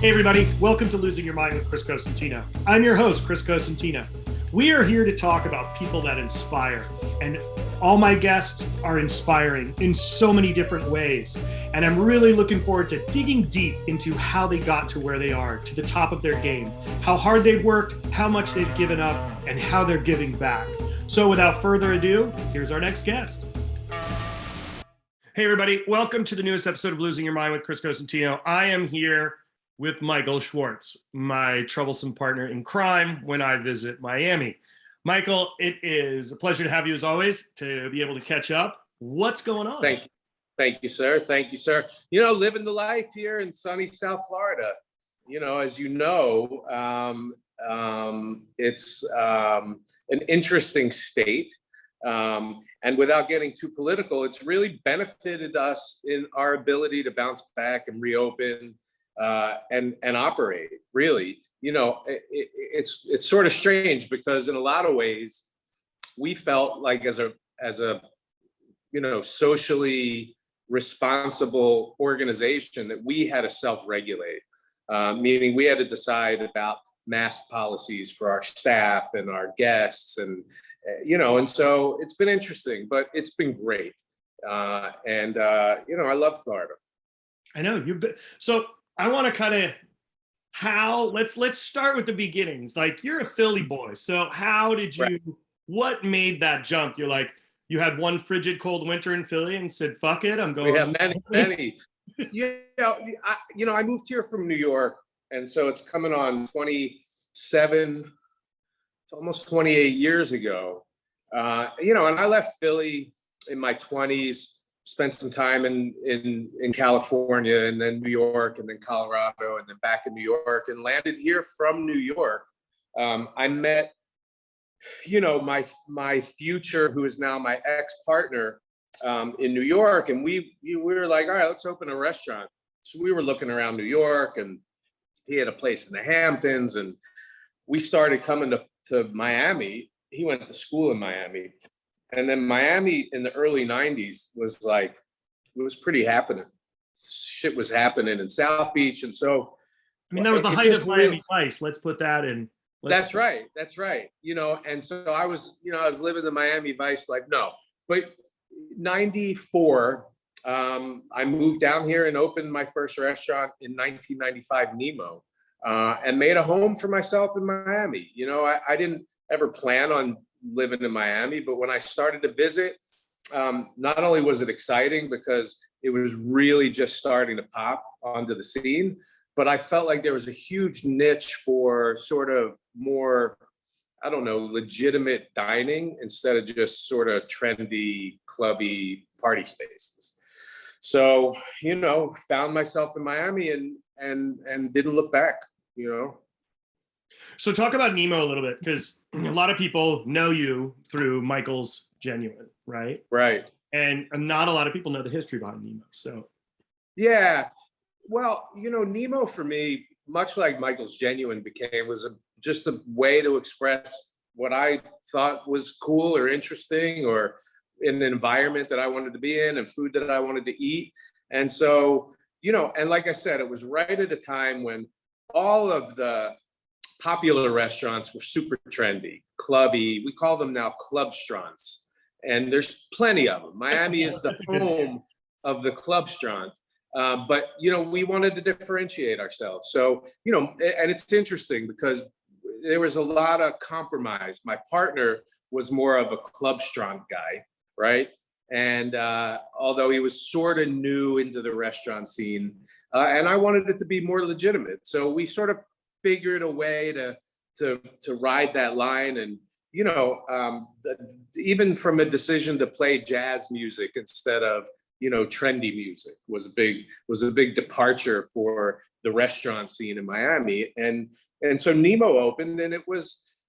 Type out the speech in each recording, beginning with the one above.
Hey everybody, welcome to Losing Your Mind with Chris Cosentino. I'm your host, Chris Cosentino. We are here to talk about people that inspire, and all my guests are inspiring in so many different ways. And I'm really looking forward to digging deep into how they got to where they are, to the top of their game, how hard they've worked, how much they've given up, and how they're giving back. So without further ado, here's our next guest. Hey everybody, welcome to the newest episode of Losing Your Mind with Chris Cosentino. I am here with Michael Schwartz, my troublesome partner in crime when I visit Miami. Michael, it is a pleasure to have you as always, to be able to catch up. What's going on? Thank you, sir. Thank you, sir. You know, living the life here in sunny South Florida. You know, as you know, it's an interesting state. And without getting too political, it's really benefited us in our ability to bounce back and reopen and operate. Really, you know, it's sort of strange because in a lot of ways, we felt like as a you know, socially responsible organization that we had to self-regulate, meaning we had to decide about mask policies for our staff and our guests, and you know, and so it's been interesting, but it's been great. And you know, I love Florida. I know you've been. So I want to kind of let's start with the beginnings. Like, you're a Philly boy, so how did you? Right. What made that jump? You're like, you had one frigid cold winter in Philly and said, "Fuck it, I'm going." We have many. I moved here from New York, and so it's coming on 27. It's almost 28 years ago. You know, and I left Philly in my 20s, spent some time in California, and then New York, and then Colorado, and then back in New York, and landed here from New York. I met, you know, my future, who is now my ex-partner, in New York, and we were like, all right, let's open a restaurant. So we were looking around New York, and he had a place in the Hamptons, and we started coming to Miami. He went to school in Miami. And then Miami in the early 90s was like, it was pretty happening. Shit was happening in South Beach. And so, I mean, that was the height of Miami Vice. Let's put that in. That's right. That's right. You know, and so I was living the Miami Vice, like, no. But 94, I moved down here and opened my first restaurant in 1995, Nebo. And made a home for myself in Miami. You know, I didn't ever plan on living in Miami, but when I started to visit, not only was it exciting because it was really just starting to pop onto the scene, but I felt like there was a huge niche for sort of more, I don't know, legitimate dining instead of just sort of trendy, clubby party spaces. So, you know, found myself in Miami and didn't look back. You know, so talk about Nebo a little bit, because a lot of people know you through Michael's Genuine, right? Right. And not a lot of people know the history behind Nebo. So, yeah, well, you know, Nebo for me, much like Michael's Genuine was just a way to express what I thought was cool or interesting, or in an environment that I wanted to be in, and food that I wanted to eat. And so, you know, and like I said, it was right at a time when all of the popular restaurants were super trendy, clubby. We call them now clubstrants, and there's plenty of them. Miami is the home of the clubstrant, but you know, we wanted to differentiate ourselves. So, you know, and it's interesting because there was a lot of compromise. My partner was more of a clubstrant guy, right? And although he was sort of new into the restaurant scene, and I wanted it to be more legitimate. So we sort of figured a way to ride that line. And, you know, even from a decision to play jazz music instead of, you know, trendy music was a big departure for the restaurant scene in Miami. And so Nebo opened, and it was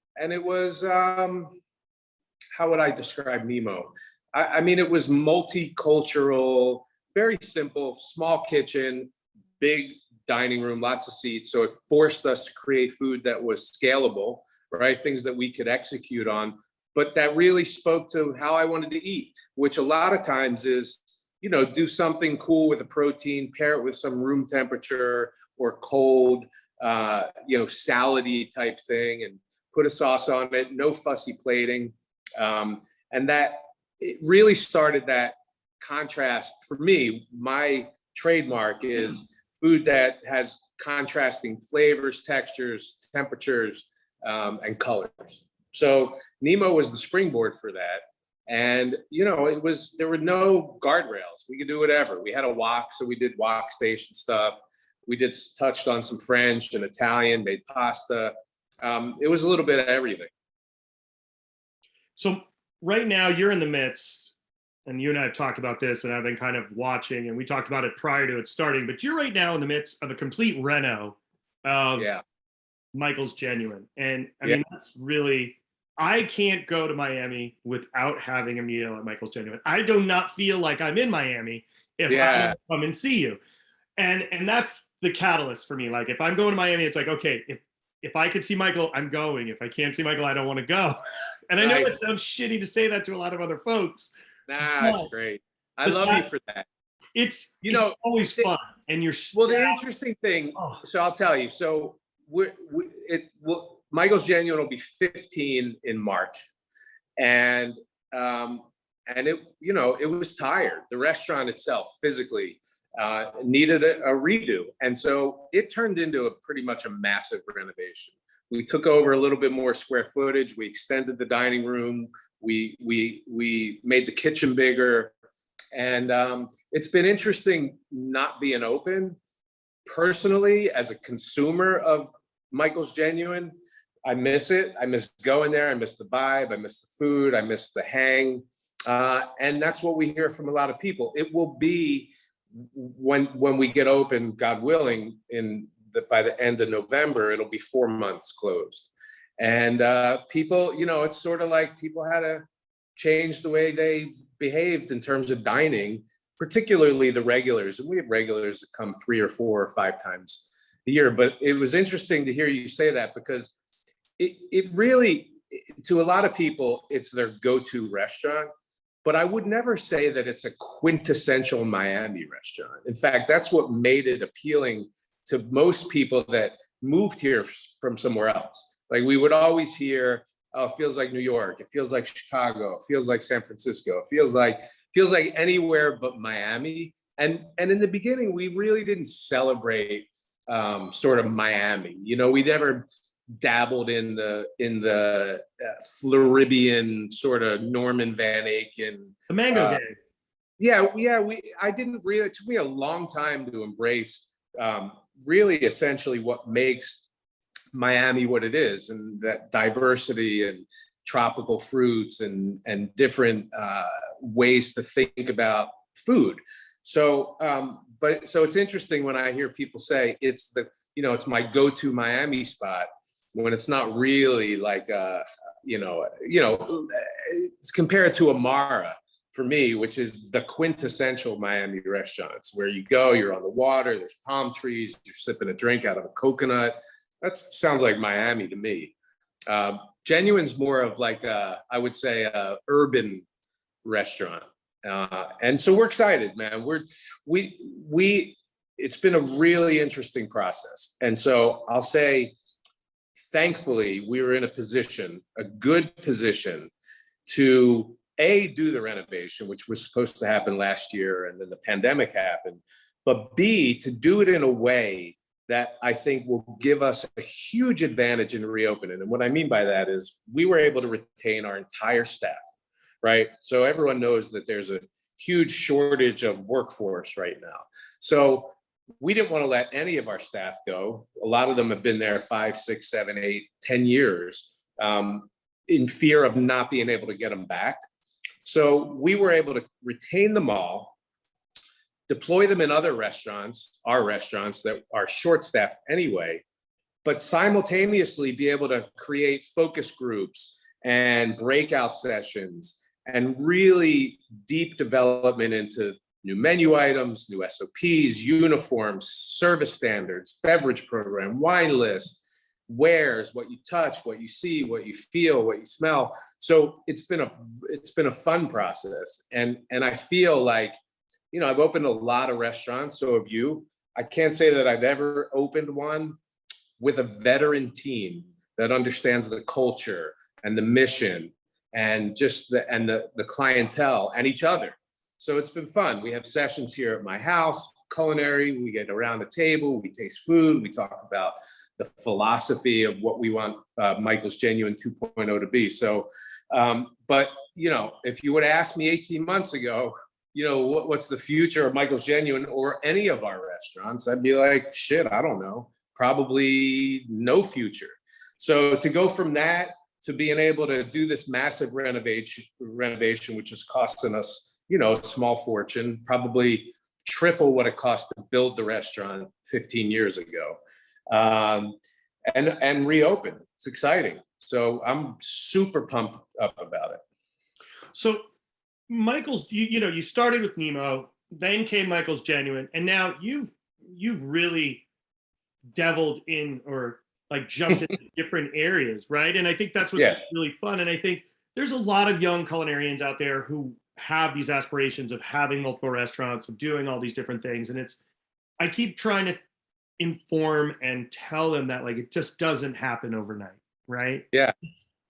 how would I describe Nebo? I mean, it was multicultural, very simple, small kitchen, big dining room, lots of seats. So it forced us to create food that was scalable, right? Things that we could execute on, but that really spoke to how I wanted to eat, which a lot of times is, do something cool with a protein, pair it with some room temperature or cold, salady type thing, and put a sauce on it, no fussy plating. And that it really started that contrast for me. My trademark is food that has contrasting flavors, textures, temperatures, and colors. So Nemo was the springboard for that. And, there were no guardrails. We could do whatever. We had a wok, so we did wok station stuff. We touched on some French and Italian, made pasta. It was a little bit of everything. So right now you're in the midst, and you and I have talked about this, and I've been kind of watching, and we talked about it prior to it starting, but you're right now in the midst of a complete reno of Michael's Genuine. And I mean, that's really, I can't go to Miami without having a meal at Michael's Genuine. I do not feel like I'm in Miami if I don't come and see you. And that's the catalyst for me. Like, if I'm going to Miami, it's like, okay, if I could see Michael, I'm going. If I can't see Michael, I don't want to go. And I know it sounds shitty to say that to a lot of other folks. Nah, it's great. I love you for that. It's always fun. And you're the interesting thing. So I'll tell you. So Michael's Genuine will be 15 in March, and it was tired. The restaurant itself physically needed a redo, and so it turned into pretty much a massive renovation. We took over a little bit more square footage. We extended the dining room. We made the kitchen bigger, and it's been interesting not being open. Personally, as a consumer of Michael's Genuine, I miss it. I miss going there. I miss the vibe. I miss the food. I miss the hang. And that's what we hear from a lot of people. It will be when we get open, God willing, by the end of November, it'll be 4 months closed. And people, it's sort of like people had to change the way they behaved in terms of dining, particularly the regulars. And we have regulars that come 3 or 4 or 5 times a year. But it was interesting to hear you say that, because it really, to a lot of people, it's their go-to restaurant. But I would never say that it's a quintessential Miami restaurant. In fact, that's what made it appealing to most people that moved here from somewhere else. Like, we would always hear, oh, it feels like New York, it feels like Chicago, it feels like San Francisco, it feels like anywhere but Miami. And in the beginning, we really didn't celebrate sort of Miami. We never dabbled in the Floridian sort of Norman Van Aken. The Mango Gang. I didn't really, it took me a long time to embrace really essentially what makes Miami what it is, and that diversity and tropical fruits and different ways to think about food. So, so it's interesting when I hear people say it's it's my go-to Miami spot, when it's not really like it's compared to Amara for me, which is the quintessential Miami restaurants, where you go, you're on the water, there's palm trees, you're sipping a drink out of a coconut. That sounds like Miami to me. Genuine's more of like I would say a urban restaurant. And so we're excited, man. It's been a really interesting process. And so I'll say, thankfully, we were in a good position to do the renovation, which was supposed to happen last year, and then the pandemic happened, but B, to do it in a way that I think will give us a huge advantage in reopening. And what I mean by that is we were able to retain our entire staff, right? So everyone knows that there's a huge shortage of workforce right now. So we didn't want to let any of our staff go. A lot of them have been there 5, 6, 7, 8, 10 years in fear of not being able to get them back. So we were able to retain them all, deploy them in other restaurants, our restaurants that are short-staffed anyway, but simultaneously be able to create focus groups and breakout sessions and really deep development into new menu items, new SOPs, uniforms, service standards, beverage program, wine list, wares, what you touch, what you see, what you feel, what you smell. So it's been a fun process. And I feel like, I've opened a lot of restaurants, so have you. I can't say that I've ever opened one with a veteran team that understands the culture and the mission and just the clientele and each other. So it's been fun. We have sessions here at my house, culinary. We get around the table, we taste food, we talk about the philosophy of what we want Michael's Genuine 2.0 to be. So, but if you would have asked me 18 months ago, what's the future of Michael's Genuine or any of our restaurants, I'd be like, shit, I don't know. Probably no future. So to go from that to being able to do this massive renovation, which is costing us, a small fortune, probably triple what it cost to build the restaurant 15 years ago, and reopen. It's exciting. So I'm super pumped up about it. So Michael's, you started with Nemo, then came Michael's Genuine, and now you've really deviled in or like jumped into different areas, right? And I think that's what's really fun. And I think there's a lot of young culinarians out there who have these aspirations of having multiple restaurants, of doing all these different things. And I keep trying to inform and tell them that like it just doesn't happen overnight, right? Yeah.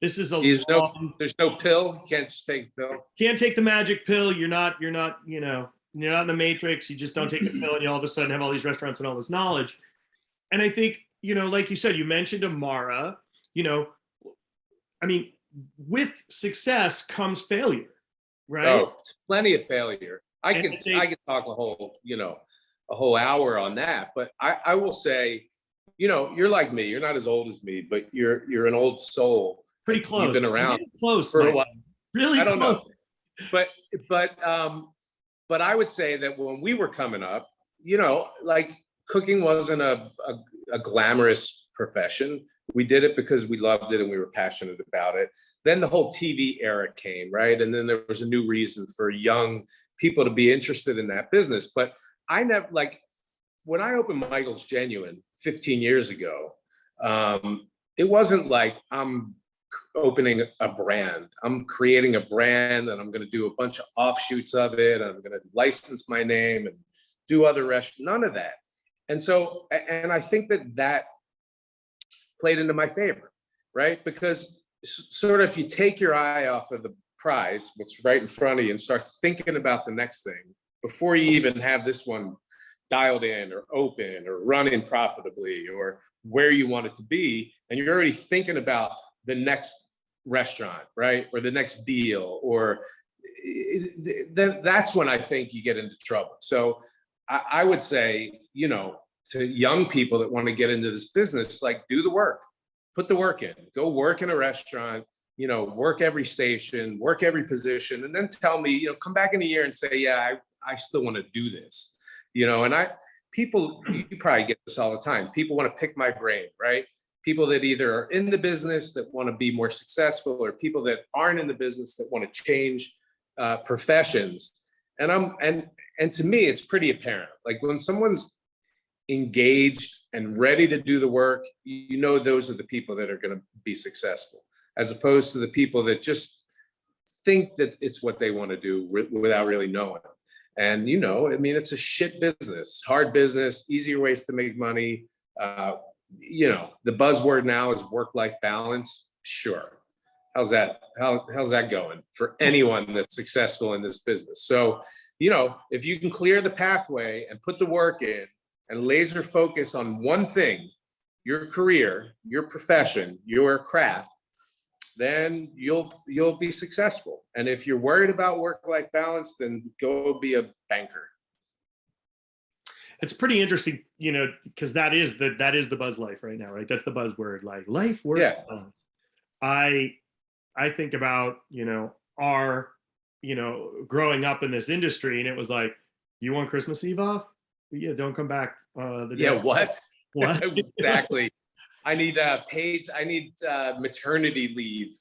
This is there's no pill. You can't just take a pill. Can't take the magic pill. You're not in the Matrix. You just don't take the pill and you all of a sudden have all these restaurants and all this knowledge. And I think, like you said, you mentioned Amara, with success comes failure, right? Oh, plenty of failure. I could talk a whole hour on that, but I will say, you're like me. You're not as old as me, but you're an old soul. Pretty close. You've been around close for a while. Really close. I don't know. But I would say that when we were coming up, like cooking wasn't a glamorous profession. We did it because we loved it and we were passionate about it. Then the whole TV era came, right? And then there was a new reason for young people to be interested in that business. But I never, like, when I opened Michael's Genuine 15 years ago, it wasn't like I'm opening a brand. I'm creating a brand and I'm going to do a bunch of offshoots of it. And I'm going to license my name and do other restaurants, none of that. And so, and I think that played into my favor, right? Because sort of if you take your eye off of the prize, what's right in front of you, and start thinking about the next thing before you even have this one dialed in or open or running profitably or where you want it to be, and you're already thinking about the next restaurant, right? Or the next deal, or then that's when I think you get into trouble. So I would say, to young people that want to get into this business, like, do the work, put the work in, go work in a restaurant, work every station, work every position, and then tell me, come back in a year and say, yeah, I still want to do this, and people, you probably get this all the time. People want to pick my brain, right? People that either are in the business that want to be more successful, or people that aren't in the business that want to change professions. And to me, it's pretty apparent. Like when someone's engaged and ready to do the work, those are the people that are going to be successful, as opposed to the people that just think that it's what they want to do without really knowing. And, it's a shit business, hard business, easier ways to make money. The buzzword now is work-life balance. Sure. How's that going for anyone that's successful in this business? So, if you can clear the pathway and put the work in and laser focus on one thing, your career, your profession, your craft, then you'll be successful. And if you're worried about work-life balance, then go be a banker. It's pretty interesting, because that is the buzz life right now, right? That's the buzzword, like life, work, balance. I think about, our, growing up in this industry, and it was like, you want Christmas Eve off? Yeah, don't come back. What? What? Exactly. I need maternity leave,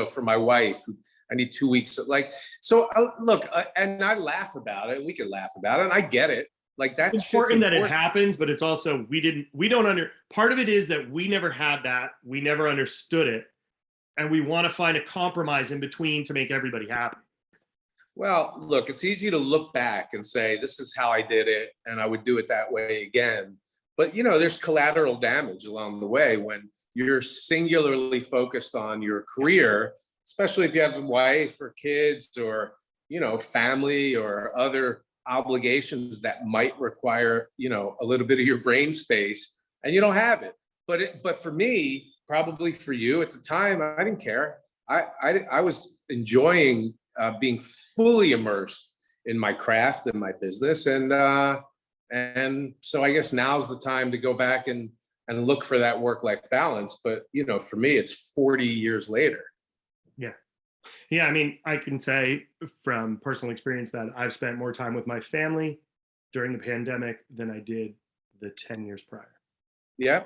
for my wife. I need 2 weeks. Look, and I laugh about it. We can laugh about it. And I get it. Like that's important that it happens, but it's also, part of it is that we never had that. We never understood it. And we want to find a compromise in between to make everybody happy. Well, look, it's easy to look back and say, this is how I did it, and I would do it that way again. But, there's collateral damage along the way when you're singularly focused on your career, especially if you have a wife or kids or, family or other obligations that might require, a little bit of your brain space, and you don't have it. But for me, probably for you at the time, I didn't care. I was enjoying being fully immersed in my craft and my business, and so I guess now's the time to go back and look for that work-life balance. But for me, it's 40 years later. Yeah, I mean, I can say from personal experience that I've spent more time with my family during the pandemic than I did the 10 years prior. Yeah,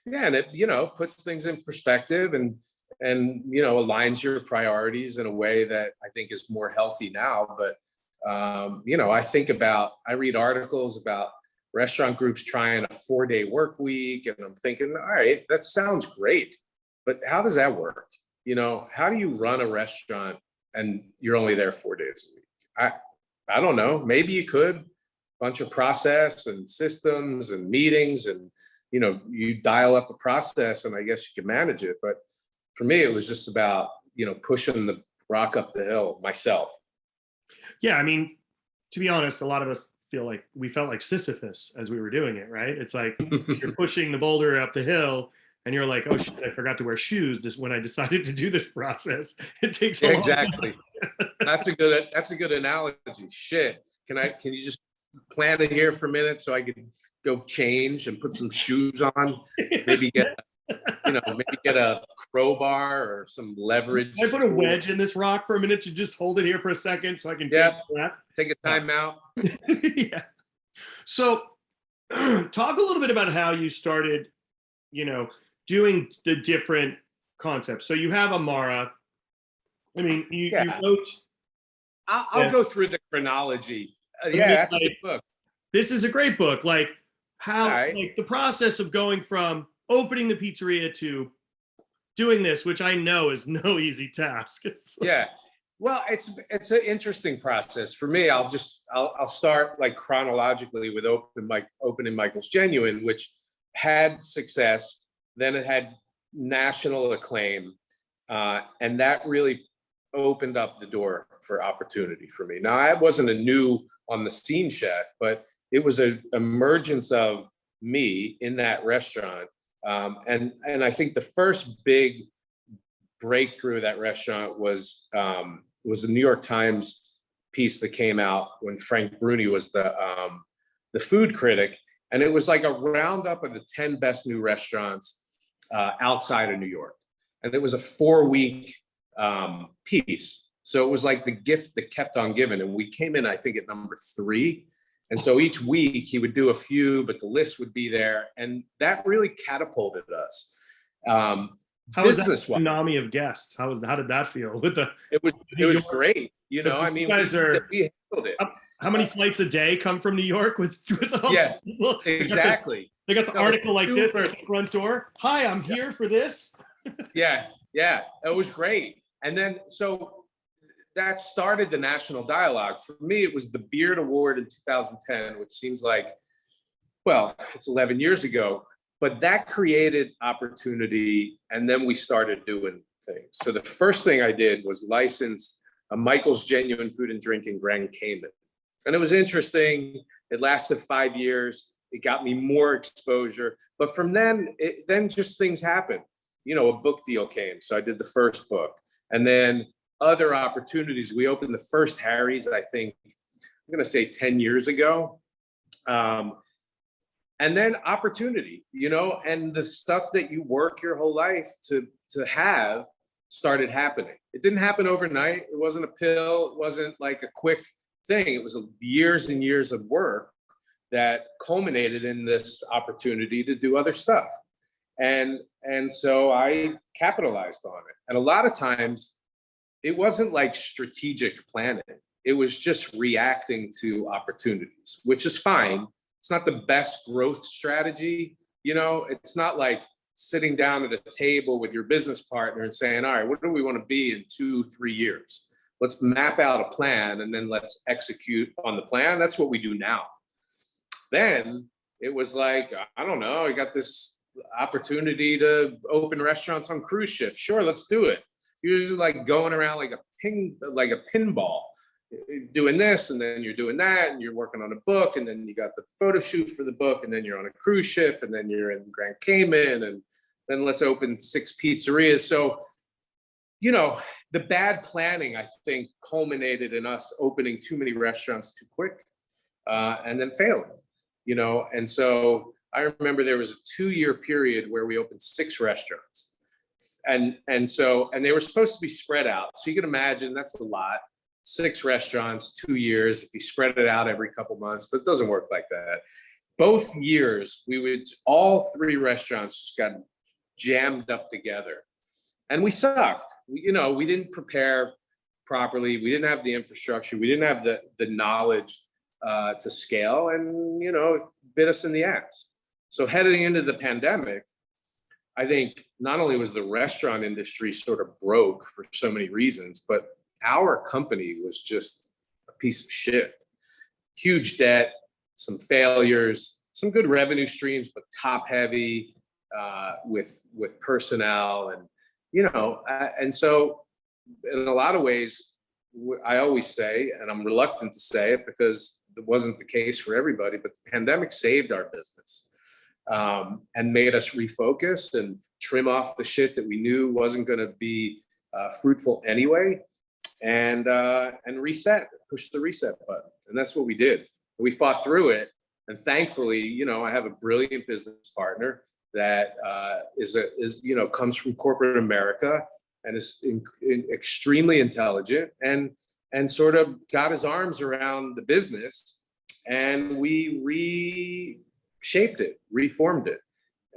and it puts things in perspective and aligns your priorities in a way that I think is more healthy now. But I read articles about restaurant groups trying a 4-day work week, and I'm thinking, all right, that sounds great, but how does that work? How do you run a restaurant and you're only there 4 days a week? I don't know. Maybe you could. Bunch of process and systems and meetings, and you dial up a process, and I guess you can manage it. But for me, it was just about pushing the rock up the hill myself. Yeah, I mean, to be honest, a lot of us felt like Sisyphus as we were doing it, right? It's like you're pushing the boulder up the hill, and you're like, oh shit, I forgot to wear shoes just when I decided to do this process. It takes a long Exactly. That's a good analogy. Shit. Can you just plant it here for a minute so I could go change and put some shoes on? Maybe get a crowbar or some leverage. Can I put a wedge in this rock for a minute to just hold it here for a second so I can take a time out? Yeah. So talk a little bit about how you started, doing the different concepts. So you have Amara. I mean, you wrote. I'll go through the chronology. That's a good book. This is a great book. Like how, like the process of going from opening the pizzeria to doing this, which I know is no easy task. Well, it's an interesting process for me. I'll start like chronologically with opening Michael's Genuine, which had success. Then it had national acclaim, and that really opened up the door for opportunity for me. Now, I wasn't a new on the scene chef, but it was an emergence of me in that restaurant. And I think the first big breakthrough of that restaurant was the New York Times piece that came out when Frank Bruni was the food critic, and it was like a roundup of the 10 best new restaurants outside of New York, and it was a 4-week piece. So it was like the gift that kept on giving, and we came in, I think, at number 3. And so each week he would do a few, but the list would be there. And that really catapulted us. How was that tsunami of guests? How did that feel? It was great. I mean, we handled it. How many flights a day come from New York with all people? Exactly. They got the article like this at the front door. Hi, I'm here for this. Yeah. It was great. And then, so that started the national dialogue. For me, it was the Beard Award in 2010, which seems like, well, it's 11 years ago, but that created opportunity. And then we started doing things. So the first thing I did was license a Michael's Genuine Food and Drink in Grand Cayman. And it was interesting. It lasted 5 years. It got me more exposure. But from then just things happened. A book deal came. So I did the first book. And then other opportunities. We opened the first Harry's, I think, I'm going to say 10 years ago. And then opportunity, and the stuff that you work your whole life to have started happening. It didn't happen overnight. It wasn't a pill. It wasn't like a quick thing. It was years and years of work that culminated in this opportunity to do other stuff. And so I capitalized on it. And a lot of times it wasn't like strategic planning. It was just reacting to opportunities, which is fine. It's not the best growth strategy. It's not like sitting down at a table with your business partner and saying, all right, what do we want to be in 2-3 years? let's map out a plan and then let's execute on the plan. That's what we do now. Then it was like, I don't know, I got this opportunity to open restaurants on cruise ships. Sure, let's do it. You're usually like going around like a pinball, doing this, and then you're doing that, and you're working on a book, and then you got the photo shoot for the book, and then you're on a cruise ship, and then you're in Grand Cayman, and then let's open 6 pizzerias. So, you know, the bad planning, I think, culminated in us opening too many restaurants too quick, and then failing, you know. And so I remember there was a 2-year period where we opened 6 restaurants. And they were supposed to be spread out. So you can imagine that's a lot. 6 restaurants, 2 years, if you spread it out every couple months, but it doesn't work like that. Both years, all 3 restaurants just got jammed up together. And we sucked. We didn't prepare properly. We didn't have the infrastructure. We didn't have the knowledge to scale, and, it bit us in the ass. So heading into the pandemic, I think not only was the restaurant industry sort of broke for so many reasons, but our company was just a piece of shit. Huge debt, some failures, some good revenue streams, but top heavy with personnel. And so in a lot of ways, I always say, and I'm reluctant to say it because it wasn't the case for everybody, but the pandemic saved our business. And made us refocus and trim off the shit that we knew wasn't going to be fruitful anyway, and push the reset button. And that's what we did. We fought through it. And thankfully, I have a brilliant business partner that comes from corporate America and is extremely intelligent and sort of got his arms around the business, and we reshaped it, reformed it.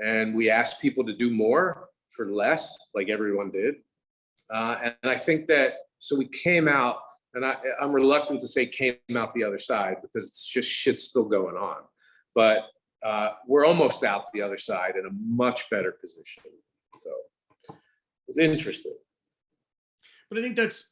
And we asked people to do more for less, like everyone did. And I think that, so we came out, and I'm reluctant to say came out the other side because it's just shit still going on. But we're almost out the other side in a much better position. So it's interesting. But I think that's,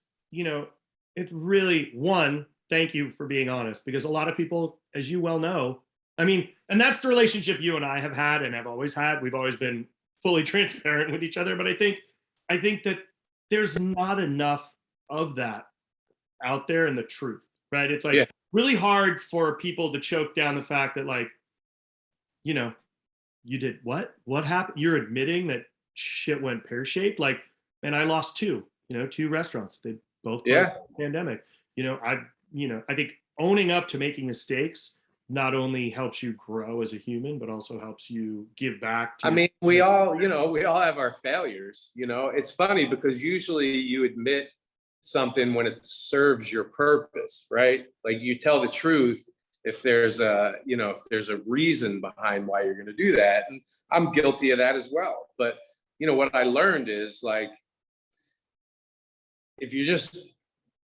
it's really, one, thank you for being honest, because a lot of people, as you well know, and that's the relationship you and I have had and have always had. We've always been fully transparent with each other. But I think that there's not enough of that out there in the truth, right? It's like really hard for people to choke down the fact that, like, you did what? What happened? You're admitting that shit went pear-shaped. Like, and I lost 2 restaurants. They both closed in the pandemic. I think owning up to making mistakes not only helps you grow as a human, but also helps you give back to. We all have our failures. It's funny because usually you admit something when it serves your purpose, right? Like, you tell the truth if there's a reason behind why you're going to do that. And I'm guilty of that as well. But what I learned is, like, if you just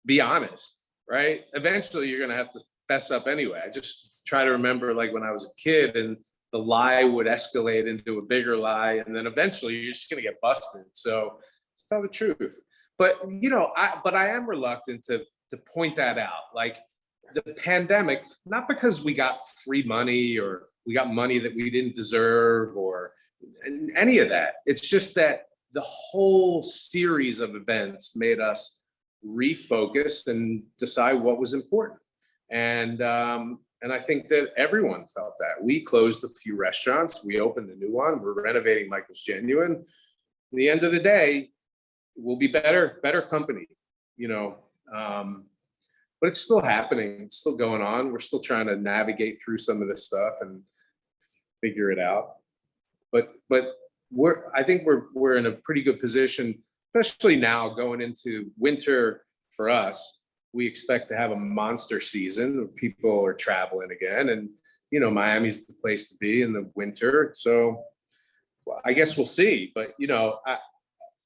be honest, right? Eventually you're going to have to fess up anyway. I just try to remember, like, when I was a kid and the lie would escalate into a bigger lie, and then eventually you're just going to get busted. So just tell the truth. But I am reluctant to point that out. Like, the pandemic, not because we got free money or we got money that we didn't deserve or any of that. It's just that the whole series of events made us refocus and decide what was important. And I think that everyone felt that. We closed a few restaurants. We opened a new one. We're renovating Michael's Genuine. At the end of the day, we'll be better company, but it's still happening. It's still going on. We're still trying to navigate through some of this stuff and figure it out. But I think we're in a pretty good position, especially now going into winter for us. We expect to have a monster season where people are traveling again, and Miami's the place to be in the winter. So I guess we'll see. But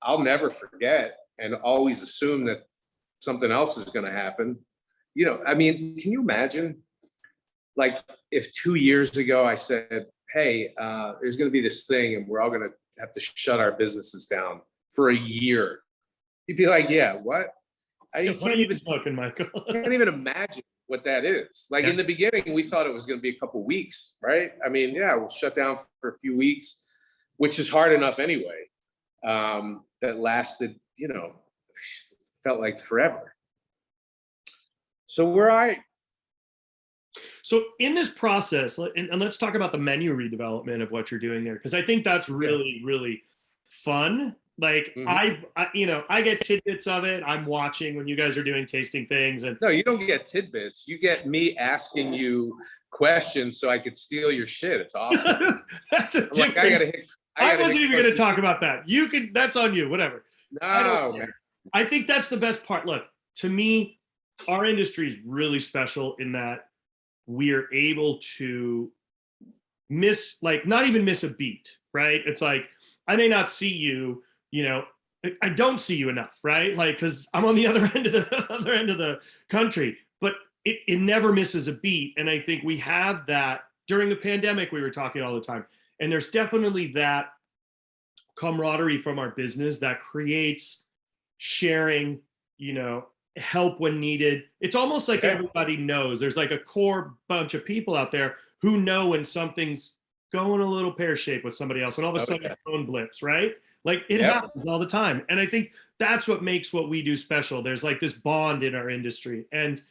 I'll never forget and always assume that something else is going to happen. Can you imagine, like, if 2 years ago I said, hey, there's going to be this thing and we're all going to have to shut our businesses down for a year? You'd be like, yeah, what? You What are can't you even smoking, Michael? can't even imagine what that is. Like in the beginning, we thought it was going to be a couple weeks, right? I mean, yeah, we'll shut down for a few weeks, which is hard enough anyway. That lasted, felt like forever. So So in this process, and let's talk about the menu redevelopment of what you're doing there, because I think that's really, really fun. Like I get tidbits of it. I'm watching when you guys are doing tasting things, and no, you don't get tidbits. You get me asking you questions so I could steal your shit. It's awesome. That's a different. Like, I wasn't even going to talk about that. You can. That's on you. Whatever. No, man. I think that's the best part. Look, to me, our industry is really special in that we're able to not even miss a beat, right? It's like, I may not see you, I don't see you enough, right? Like, cause I'm on the other end of the country, but it never misses a beat. And I think we have that during the pandemic, we were talking all the time. And there's definitely that camaraderie from our business that creates sharing, help when needed. It's almost like everybody knows. There's like a core bunch of people out there who know when something's going a little pear-shaped with somebody else, and all of a sudden your phone blips, right? Like it happens all the time. And I think that's what makes what we do special. There's like this bond in our industry. And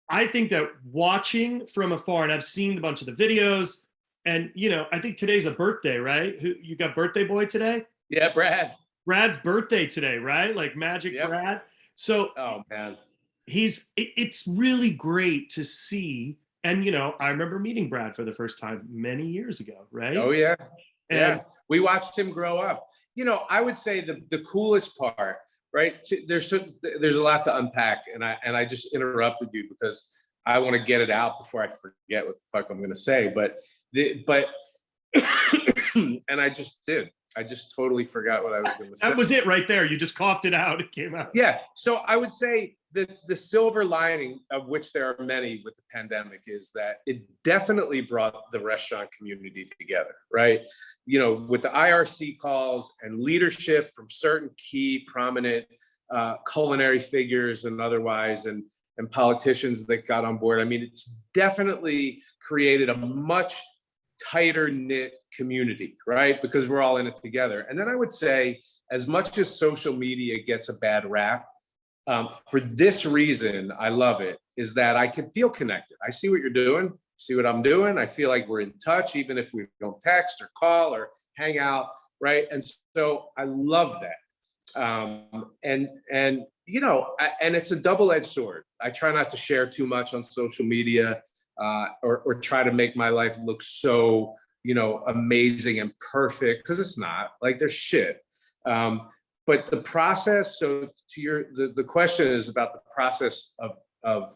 I think that watching from afar, and I've seen a bunch of the videos, and I think today's a birthday, right? You got birthday boy today? Yeah, Brad's birthday today, right? Like Magic Brad. So oh man, it's really great to see. And I remember meeting Brad for the first time many years ago, right? Oh yeah. And we watched him grow up. I would say the coolest part, right? There's a lot to unpack, and I just interrupted you because I want to get it out before I forget what the fuck I'm going to say. But and I just did. I just totally forgot what I was going to say. That was it right there. You just coughed it out. It came out. Yeah. So I would say the silver lining, of which there are many with the pandemic, is that it definitely brought the restaurant community together, right? With the IRC calls and leadership from certain key prominent culinary figures and otherwise, and politicians that got on board. I mean, it's definitely created a much tighter knit community, right? Because we're all in it together. And then I would say, as much as social media gets a bad rap, for this reason, I love it, is that I can feel connected. I see what you're doing, see what I'm doing. I feel like we're in touch, even if we don't text or call or hang out, right? And so I love that. And it's a double-edged sword. I try not to share too much on social media, or try to make my life look so, amazing and perfect, because it's not. Like, there's shit. But the process, so to the question is about the process of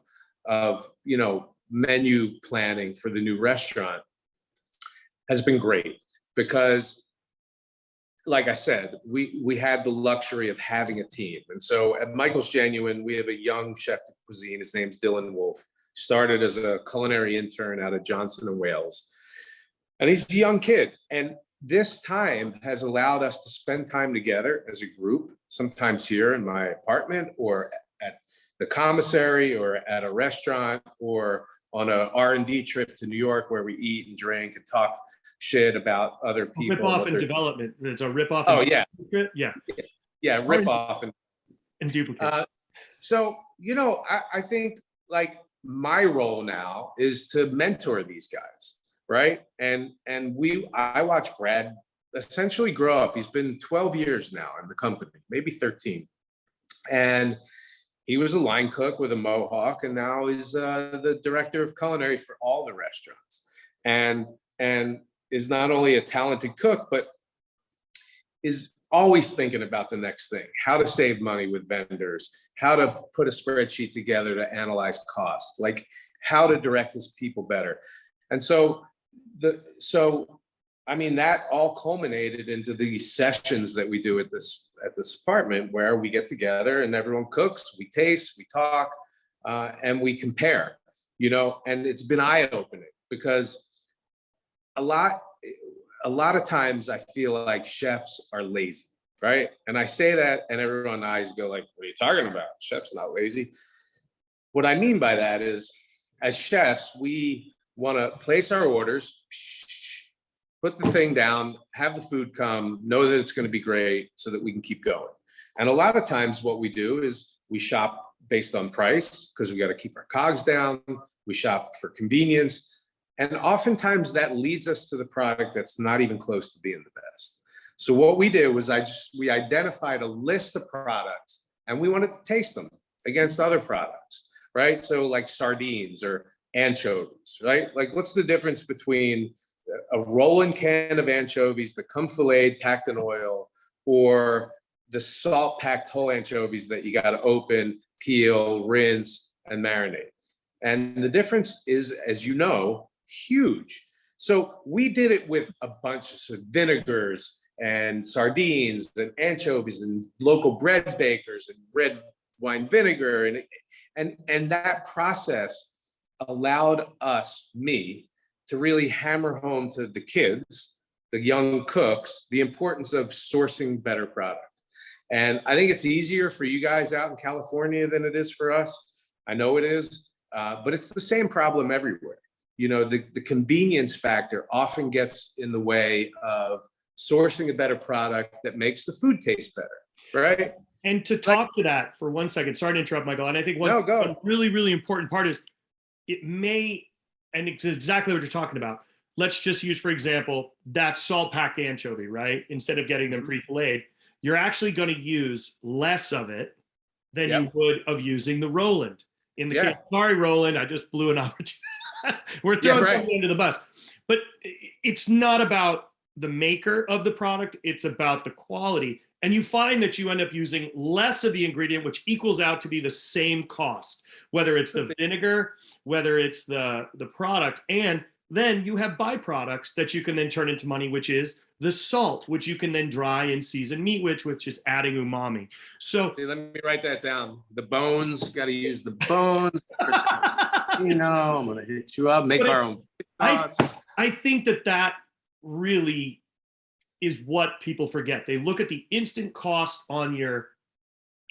menu planning for the new restaurant has been great, because like I said, we had the luxury of having a team. And so at Michael's Genuine, we have a young chef de cuisine. His name's Dylan Wolf. Started as a culinary intern out of Johnson and Wales. And he's a young kid. And this time has allowed us to spend time together as a group, sometimes here in my apartment, or at the commissary, or at a restaurant, or on a R&D trip to New York, where we eat and drink and talk shit about other people. Rip off and development. It's a rip off. Oh yeah. Yeah. Rip off and duplicate. So, I think like my role now is to mentor these guys, right? And I watch Brad essentially grow up. He's been 12 years now in the company, maybe 13. And he was a line cook with a mohawk, and now he's the director of culinary for all the restaurants. And is not only a talented cook, but is always thinking about the next thing, how to save money with vendors, how to put a spreadsheet together to analyze costs, like how to direct his people better. And so that all culminated into these sessions that we do at this apartment, where we get together and everyone cooks, we taste, we talk, and we compare, and it's been eye-opening, because a lot of times I feel like chefs are lazy. right? And I say that, and everyone's eyes go like, "What are you talking about? Chef's not lazy." What I mean by that is, as chefs, we want to place our orders, put the thing down, have the food come, know that it's going to be great so that we can keep going. And a lot of times what we do is we shop based on price because we got to keep our cogs down. We shop for convenience. And oftentimes that leads us to the product that's not even close to being the best. So what we did was we identified a list of products and we wanted to taste them against other products, right? So like sardines or anchovies, right? Like what's the difference between a rolling can of anchovies that come filleted, packed in oil, or the salt-packed whole anchovies that you got to open, peel, rinse, and marinate? And the difference is, as you know, huge. So we did it with a bunch of vinegars and sardines and anchovies and local bread bakers and red wine vinegar. And that process allowed me, to really hammer home to the kids, the young cooks, the importance of sourcing better product. And I think it's easier for you guys out in California than it is for us. I know it is, but it's the same problem everywhere. You know, the convenience factor often gets in the way of sourcing a better product that makes the food taste better, right? And to talk to that for 1 second, sorry to interrupt, Michael. And I think one really, really important part is it may, and it's exactly what you're talking about. Let's just use, for example, that salt-packed anchovy, right? Instead of getting them pre-filleted, you're actually going to use less of it than you would of using the Roland. In the case, sorry, Roland, I just blew an opportunity. We're throwing something under the bus. But it's not about the maker of the product, it's about the quality. And you find that you end up using less of the ingredient, which equals out to be the same cost, whether it's the vinegar, whether it's the product. And then you have byproducts that you can then turn into money, which is the salt, which you can then dry and season meat, which is adding umami. So let me write that down. The bones, got to use the bones. You know, I'm going to hit you up, make our own. I think that really is what people forget. They look at the instant cost on your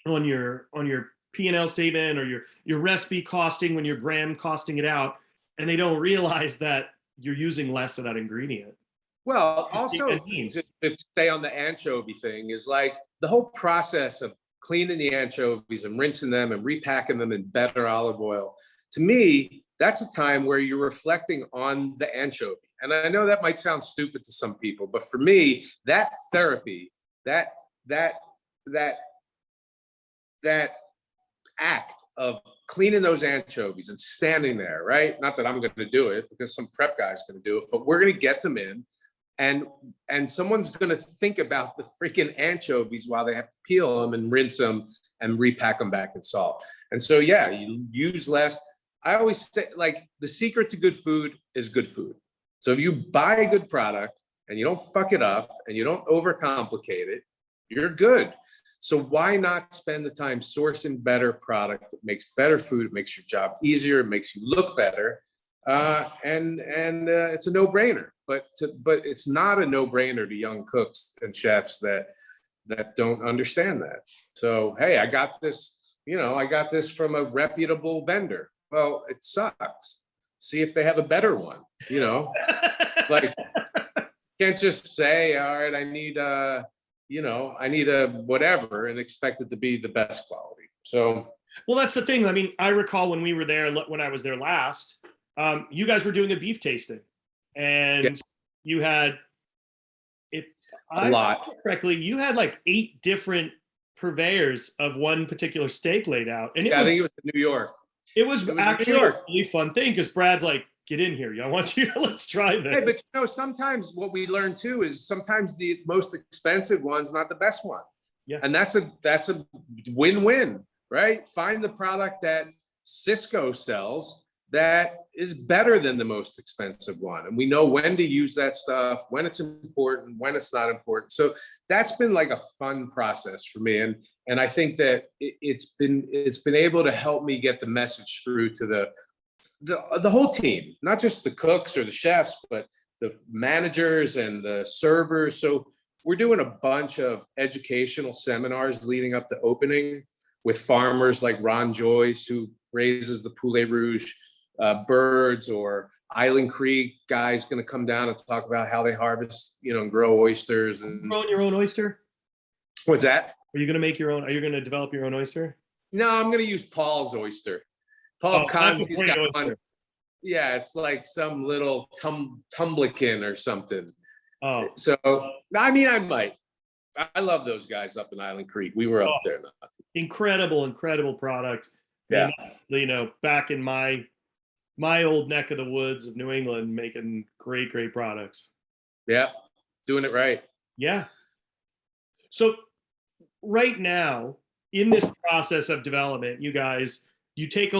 P&L statement or your recipe costing when you're gram costing it out, and they don't realize that you're using less of that ingredient. Well, also to stay on the anchovy thing is like the whole process of cleaning the anchovies and rinsing them and repacking them in better olive oil. To me, that's a time where you're reflecting on the anchovy. And I know that might sound stupid to some people, but for me, that therapy, that act of cleaning those anchovies and standing there, right? Not that I'm going to do it because some prep guy's going to do it, but we're going to get them in, and someone's going to think about the freaking anchovies while they have to peel them and rinse them and repack them back in salt. And so, yeah, you use less. I always say, like, the secret to good food is good food. So if you buy a good product and you don't fuck it up and you don't overcomplicate it, you're good. So why not spend the time sourcing better product that makes better food, it makes your job easier, it makes you look better, and it's a no-brainer. But it's not a no-brainer to young cooks and chefs that don't understand that. So hey, I got this from a reputable vendor. Well, it sucks. See if they have a better one. Like, can't just say, all right, I need a whatever and expect it to be the best quality. So, well, that's the thing. I mean, I recall when we were there, when I was there last, you guys were doing a beef tasting, and you had, if I remember correctly, you had like 8 different purveyors of one particular steak laid out. And I think it was in New York. It was actually a really fun thing because Brad's like, get in here. I want you. Let's try this. Hey, but sometimes what we learn too is sometimes the most expensive one's not the best one. Yeah. And that's a win-win, right? Find the product that Cisco sells that is better than the most expensive one. And we know when to use that stuff, when it's important, when it's not important. So that's been like a fun process for me. And I think that it's been able to help me get the message through to the whole team, not just the cooks or the chefs, but the managers and the servers. So we're doing a bunch of educational seminars leading up to opening with farmers like Ron Joyce, who raises the Poulet Rouge birds, or Island Creek guy's going to come down and talk about how they harvest, and grow oysters. And growing your own oyster? What's that? Are you going to make your own? Are you going to develop your own oyster? No, I'm going to use Paul's oyster. Paul Cons, he's got one. Yeah, it's like some little tumblekin or something. Oh, so I mean, I might. I love those guys up in Island Creek. We were up there. Incredible product. Yeah, and that's, back in my old neck of the woods of New England, making great products. Yeah, doing it right. Yeah. So right now, in this process of development, you guys, you take a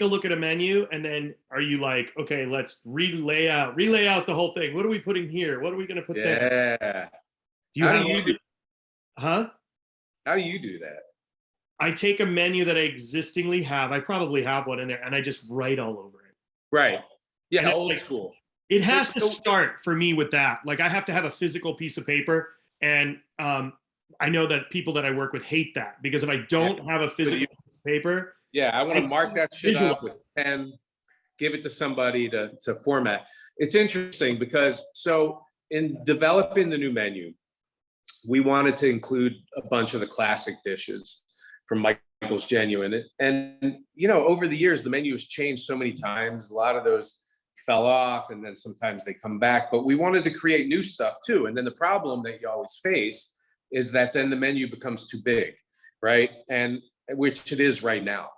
look at a menu, and then are you like, okay, let's relay out the whole thing. What are we putting here? What are we going to put there? Yeah. How do you do? Huh? How do you do that? I take a menu that I existingly have. I probably have one in there, and I just write all over it. Right. Yeah, old like, school. It has to start for me with that. Like, I have to have a physical piece of paper, and I know that people that I work with hate that, because if I don't have a physical piece of paper, I want to mark that shit up with pen, give it to somebody to format. It's interesting because in developing the new menu, we wanted to include a bunch of the classic dishes from Michael's Genuine. And over the years, the menu has changed so many times. A lot of those fell off, and then sometimes they come back. But we wanted to create new stuff too. And then the problem that you always face is that then the menu becomes too big, right? And which it is right now.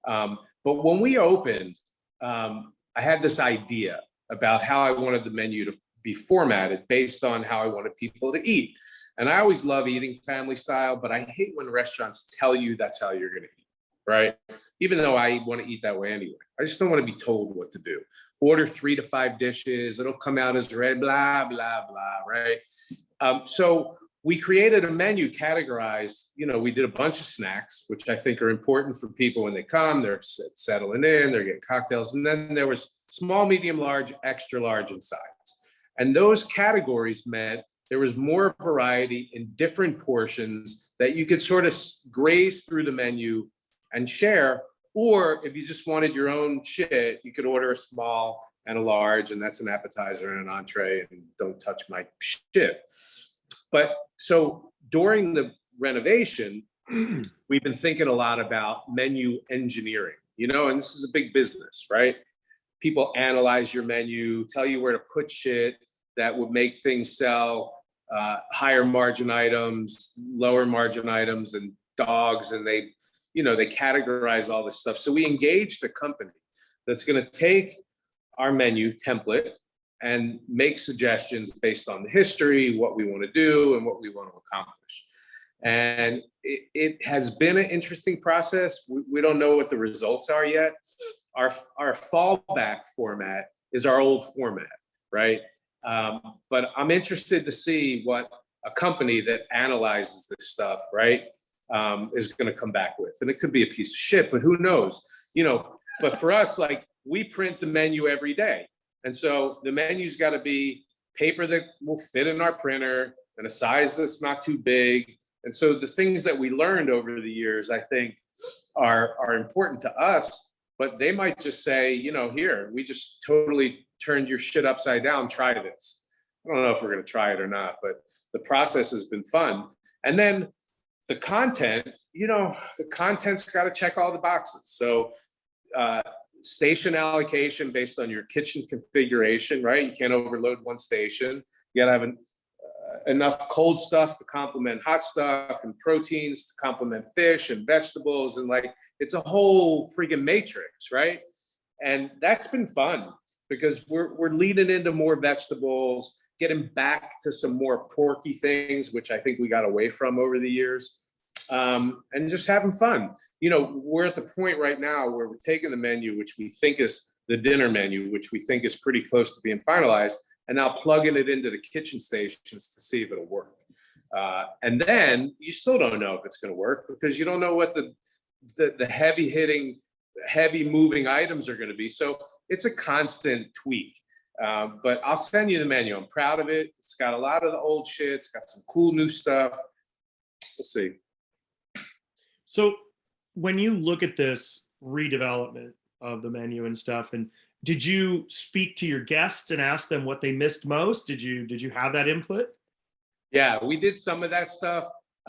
But when we opened, I had this idea about how I wanted the menu to be formatted based on how I wanted people to eat. And I always love eating family style, but I hate when restaurants tell you that's how you're going to eat, right? Even though I want to eat that way anyway. I just don't want to be told what to do. Order 3 to 5 dishes. It'll come out as red, blah, blah, blah, right? So we created a menu categorized, we did a bunch of snacks, which I think are important for people when they come. They're settling in, they're getting cocktails. And then there was small, medium, large, extra large, and sides. And those categories meant there was more variety in different portions that you could sort of graze through the menu and share. Or if you just wanted your own shit, you could order a small and a large, and that's an appetizer and an entree, and don't touch my shit. But so during the renovation, we've been thinking a lot about menu engineering, and this is a big business, right? People analyze your menu, tell you where to put shit that would make things sell, higher margin items, lower margin items, and dogs, and they categorize all this stuff. So we engaged a company that's going to take our menu template and make suggestions based on the history, what we want to do, and what we want to accomplish. And it has been an interesting process. We don't know what the results are yet. Our fallback format is our old format, right? But I'm interested to see what a company that analyzes this stuff, right, is going to come back with. And it could be a piece of shit, but who knows? But for us, like, we print the menu every day. And so the menu's got to be paper that will fit in our printer and a size that's not too big. And so the things that we learned over the years, I think, are important to us, but they might just say, here, we just totally turned your shit upside down, try this. I don't know if we're going to try it or not, but the process has been fun. And then the content, the content's got to check all the boxes. So station allocation based on your kitchen configuration, right? You can't overload one station. You got to have enough cold stuff to complement hot stuff, and proteins to complement fish and vegetables. And it's a whole freaking matrix, right? And that's been fun because we're leading into more vegetables, getting back to some more porky things, which I think we got away from over the years, and just having fun. We're at the point right now where we're taking the menu, which we think is the dinner menu, which we think is pretty close to being finalized, and now plugging it into the kitchen stations to see if it'll work. And then you still don't know if it's going to work because you don't know what the heavy hitting, heavy moving items are going to be. So it's a constant tweak. But I'll send you the menu. I'm proud of it. It's got a lot of the old shit. It's got some cool new stuff. We'll see. So when you look at this redevelopment of the menu and stuff, and did you speak to your guests and ask them what they missed most? Did you have that input? Yeah, we did some of that stuff.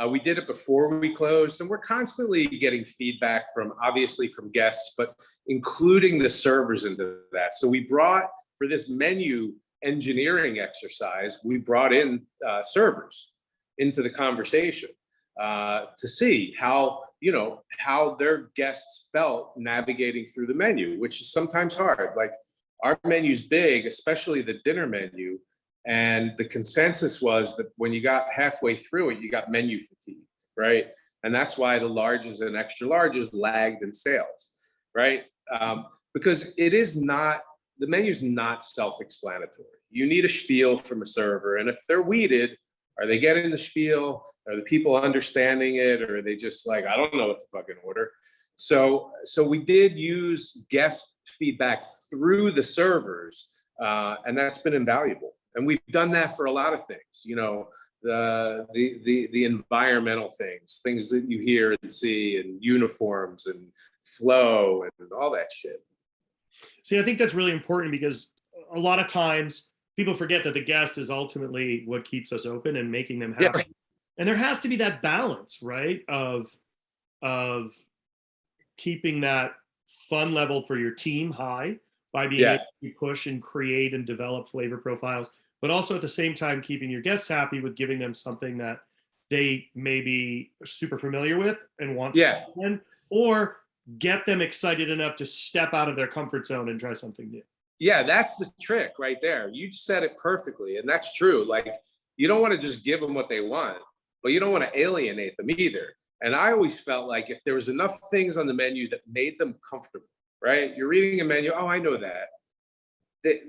We did it before we closed, and we're constantly getting feedback from, obviously, from guests, but including the servers into that. So we brought, for this menu engineering exercise, we brought in servers into the conversation to see how, you know, how their guests felt navigating through the menu, which is sometimes hard. Like, our menu's big, especially the dinner menu. And the consensus was that when you got halfway through it, you got menu fatigue, right? And that's why the larges and extra larges lagged in sales, right? Because it is not, the menu's not self-explanatory. You need a spiel from a server. And if they're weeded, are they getting the spiel? Are the people understanding it? Or are they just like, I don't know what to fucking order? So we did use guest feedback through the servers, and that's been invaluable. And we've done that for a lot of things, you know, the environmental things that you hear and see, and uniforms and flow and all that shit. See, I think that's really important, because a lot of times people forget that the guest is ultimately what keeps us open and making them happy. Yeah. And there has to be that balance, right? Of keeping that fun level for your team high by being able to push and create and develop flavor profiles, but also at the same time keeping your guests happy with giving them something that they may be super familiar with and want to see again, or get them excited enough to step out of their comfort zone and try something new. Yeah, that's the trick right there. You said it perfectly, and that's true. Like, you don't want to just give them what they want, but you don't want to alienate them either. And I always felt like if there was enough things on the menu that made them comfortable, right? You're reading a menu, oh, I know that.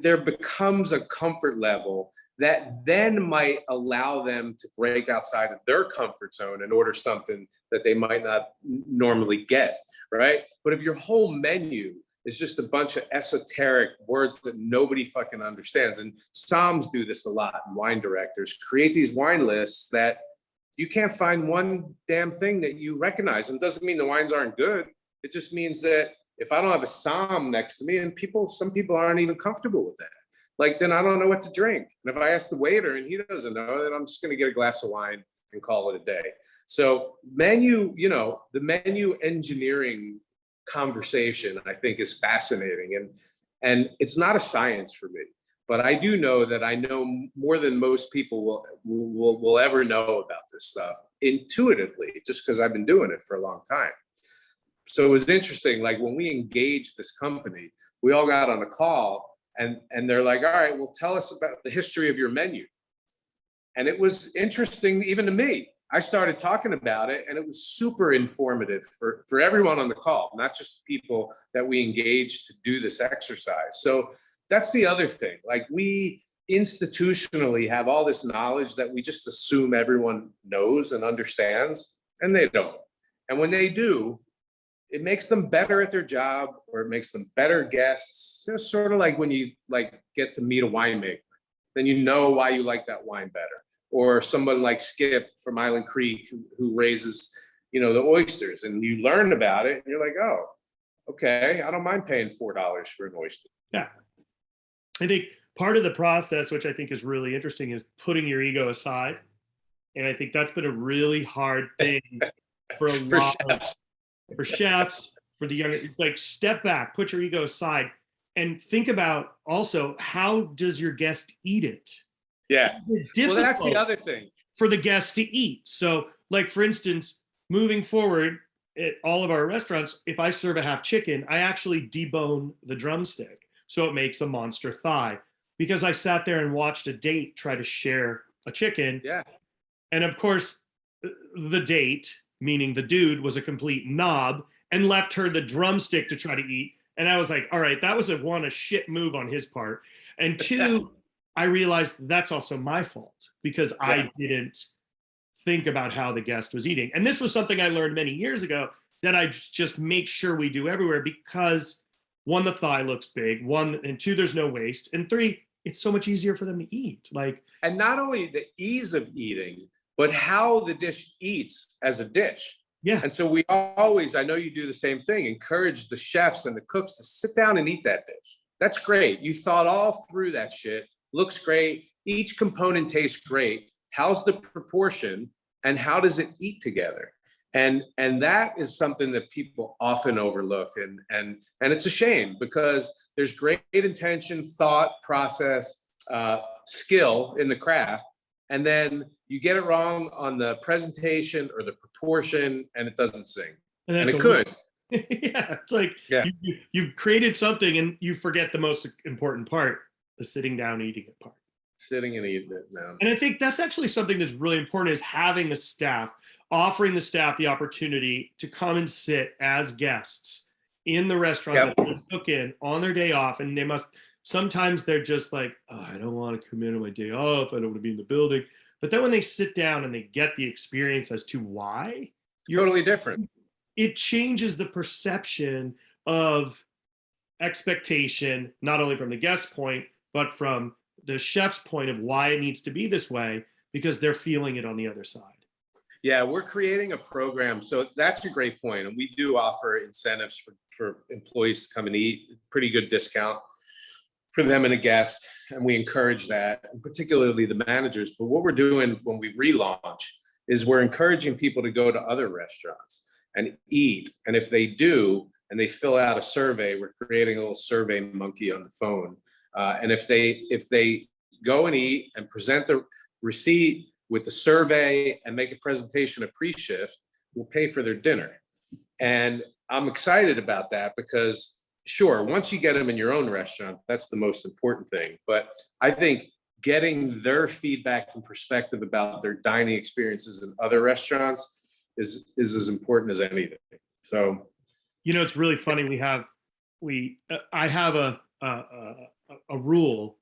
There becomes a comfort level that then might allow them to break outside of their comfort zone and order something that they might not normally get, right? But if your whole menu is just a bunch of esoteric words that nobody fucking understands, and Psalms do this a lot, and wine directors create these wine lists that you can't find one damn thing that you recognize. And it doesn't mean the wines aren't good. It just means that if I don't have a Psalm next to me, and some people aren't even comfortable with that, like, then I don't know what to drink. And if I ask the waiter and he doesn't know, then I'm just going to get a glass of wine and call it a day. So menu, you know, the menu engineering conversation, I think, is fascinating. And it's not a science for me, but I do know that I know more than most people will ever know about this stuff intuitively, just because I've been doing it for a long time. So it was interesting, like, when we engaged this company, we all got on a call, and they're like, all right, well, tell us about the history of your menu. And it was interesting even to me. I started talking about it, and it was super informative for everyone on the call, not just people that we engaged to do this exercise. So that's the other thing. Like, we institutionally have all this knowledge that we just assume everyone knows and understands, and they don't. And when they do, it makes them better at their job, or it makes them better guests. It's sort of like when you get to meet a winemaker, then you know why you like that wine better. Or someone like Skip from Island Creek who raises, you know, the oysters, and you learn about it, and you're like, oh, okay, I don't mind paying $4 for an oyster. Yeah. I think part of the process, which I think is really interesting, is putting your ego aside. And I think that's been a really hard thing for a lot for chefs, for the younger, like, step back, put your ego aside, and think about also, how does your guest eat it? Yeah. Well, that's the other thing. For the guests to eat. So, like, for instance, moving forward at all of our restaurants, if I serve a half chicken, I actually debone the drumstick, so it makes a monster thigh. Because I sat there and watched a date try to share a chicken. Yeah. And of course, the date, meaning the dude, was a complete knob and left her the drumstick to try to eat. And I was like, all right, that was a shit move on his part. And two, I realized that's also my fault, because I didn't think about how the guest was eating. And this was something I learned many years ago, that I just make sure we do everywhere, because one, the thigh looks big, and two, there's no waste, and three, it's so much easier for them to eat. Like, and not only the ease of eating, but how the dish eats as a dish. yeah, And so we always, I know you do the same thing, encourage the chefs and the cooks to sit down and eat that dish. That's great. You thought all through that shit. Looks great. Each component tastes great. How's the proportion and how does it eat together? And that is something that people often overlook. And it's a shame because there's great intention, thought, process, skill in the craft. And then you get it wrong on the presentation or the proportion and it doesn't sing. And it could. Yeah, it's like Yeah. you've created something and you forget the most important part, the sitting down eating it part. Sitting and eating it now. And I think that's actually something that's really important, is having the staff, offering the staff the opportunity to come and sit as guests in the restaurant Yep. that they cook in on their day off. And they must, sometimes they're just like, oh, I don't want to come in on my day off. I don't want to be in the building. But then when they sit down and they get the experience as to why, Totally different. it changes the perception of expectation, not only from the guest point, but from the chef's point of why it needs to be this way, because they're feeling it on the other side. Yeah, we're creating a program. So that's a great point. And we do offer incentives for employees to come and eat, pretty good discount for them and a guest. And we encourage that, and particularly the managers. But what we're doing when we relaunch is we're encouraging people to go to other restaurants and eat. And if they do, and they fill out a survey, we're creating a little survey monkey on the phone. And if they go and eat and present the receipt with the survey and make a presentation at pre-shift, we'll pay for their dinner. And I'm excited about that because, sure, once you get them in your own restaurant, that's the most important thing. But I think getting their feedback and perspective about their dining experiences in other restaurants is as important as anything. So, you know, it's really funny. I have a rule.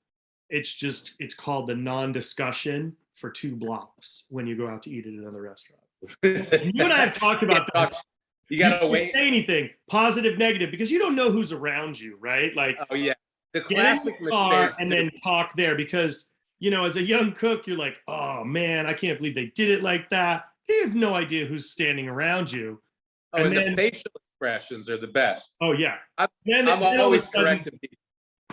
It's called the non-discussion for 2 blocks when you go out to eat at another restaurant. You and I have talked about this. You gotta can't wait. say anything positive, negative, because you don't know who's around you, right? Like, Oh yeah, the get in classic the car mistake. and then talk there, because you know, as a young cook, you're like, oh man, I can't believe they did it like that. You have no idea who's standing around you. Oh, and the facial expressions are the best. Oh yeah. I'm always correcting people.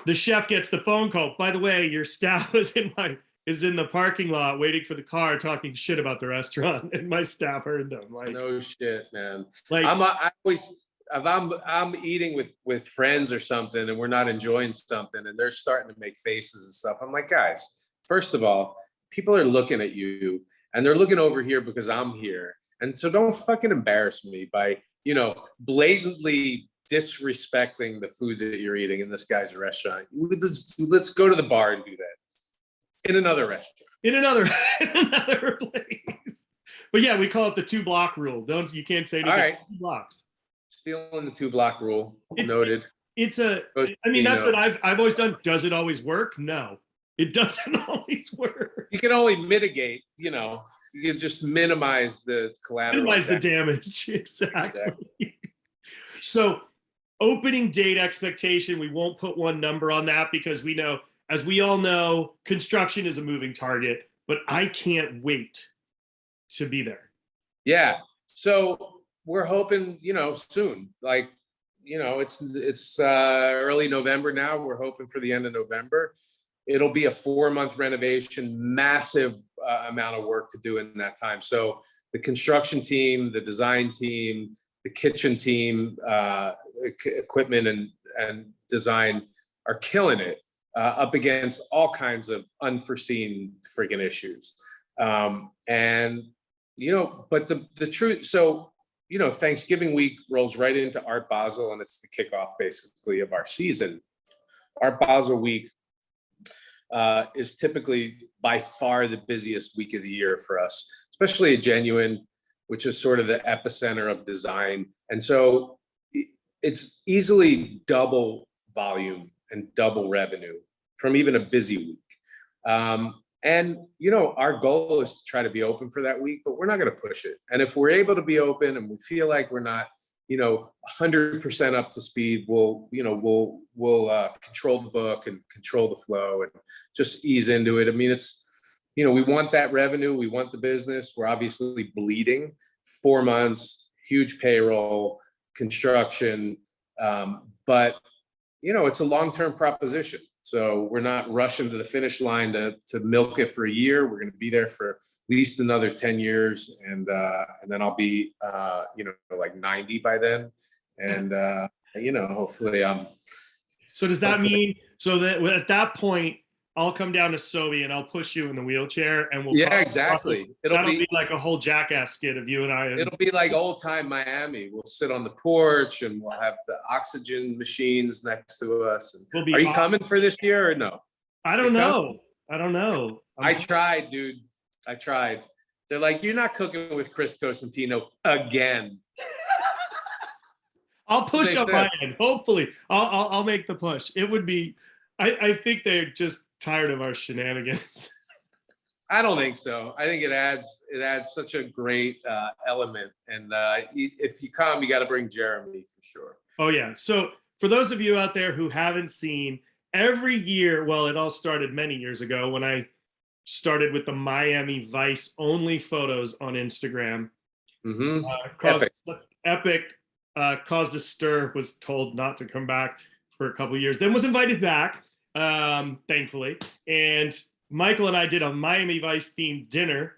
The chef gets the phone call. By the way, your staff is in the parking lot waiting for the car, talking shit about the restaurant, and my staff heard them. Like, no shit, man. Like, I always, if I'm eating with friends or something, and we're not enjoying something, and they're starting to make faces and stuff, I'm like, guys, first of all, people are looking at you, and they're looking over here because I'm here, and so don't fucking embarrass me by, you know, blatantly disrespecting the food that you're eating in this guy's restaurant. Let's go to the bar and do that in another restaurant, in another place. But yeah, we call it the 2 block rule. You can't say anything. All right. 2 blocks. Stealing the 2 block rule. Noted. I mean, that's what I've always done. Does it always work? No, it doesn't always work. You can only mitigate, you know, you can just minimize the collateral. Minimize the damage. Exactly. So, opening date expectation, we won't put one number on that because we know, as we all know, construction is a moving target, but I can't wait to be there. Yeah. So we're hoping, you know, soon, like, you know, it's early November now. We're hoping for the end of November. It'll be a 4-month renovation, massive amount of work to do in that time. So the construction team, the design team, the kitchen team, equipment and design are killing it up against all kinds of unforeseen freaking issues. And, you know, but the truth, so, you know, Thanksgiving week rolls right into Art Basel, and it's the kickoff basically of our season. Art Basel week is typically by far the busiest week of the year for us, especially at Genuine, which is sort of the epicenter of design. And so it's easily double volume and double revenue from even a busy week. And, you know, our goal is to try to be open for that week, but we're not going to push it. And if we're able to be open and we feel like we're not 100% up to speed. We'll control the book and control the flow and just ease into it. I mean, it's, we want that revenue. We want the business. We're obviously bleeding. 4 months, huge payroll, construction. But, it's a long-term proposition. So we're not rushing to the finish line to milk it for a year. We're going to be there for at least another 10 years. And then I'll be, like 90 by then. And, hopefully So does that mean, so that at that point, I'll come down to Sobe and I'll push you in the wheelchair and we'll. Yeah, exactly. That'll be like a whole Jackass skit of you and I. It'll be like old time Miami. We'll sit on the porch and we'll have the oxygen machines next to us. Are you coming for this year or no? I don't know. I tried, dude. I tried. They're like, you're not cooking with Chris Cosentino again. I'll push on my end. Hopefully, I'll make the push. It would be. I think they're just tired of our shenanigans. I don't think so. I think it adds such a great element. And if you come, you got to bring Jeremy for sure. Oh yeah. So for those of you out there who haven't seen, every year, well, it all started many years ago when I started with the Miami Vice only photos on Instagram. Epic. Caused a stir, was told not to come back for a couple of years, then was invited back, thankfully. And Michael and I did a Miami Vice themed dinner,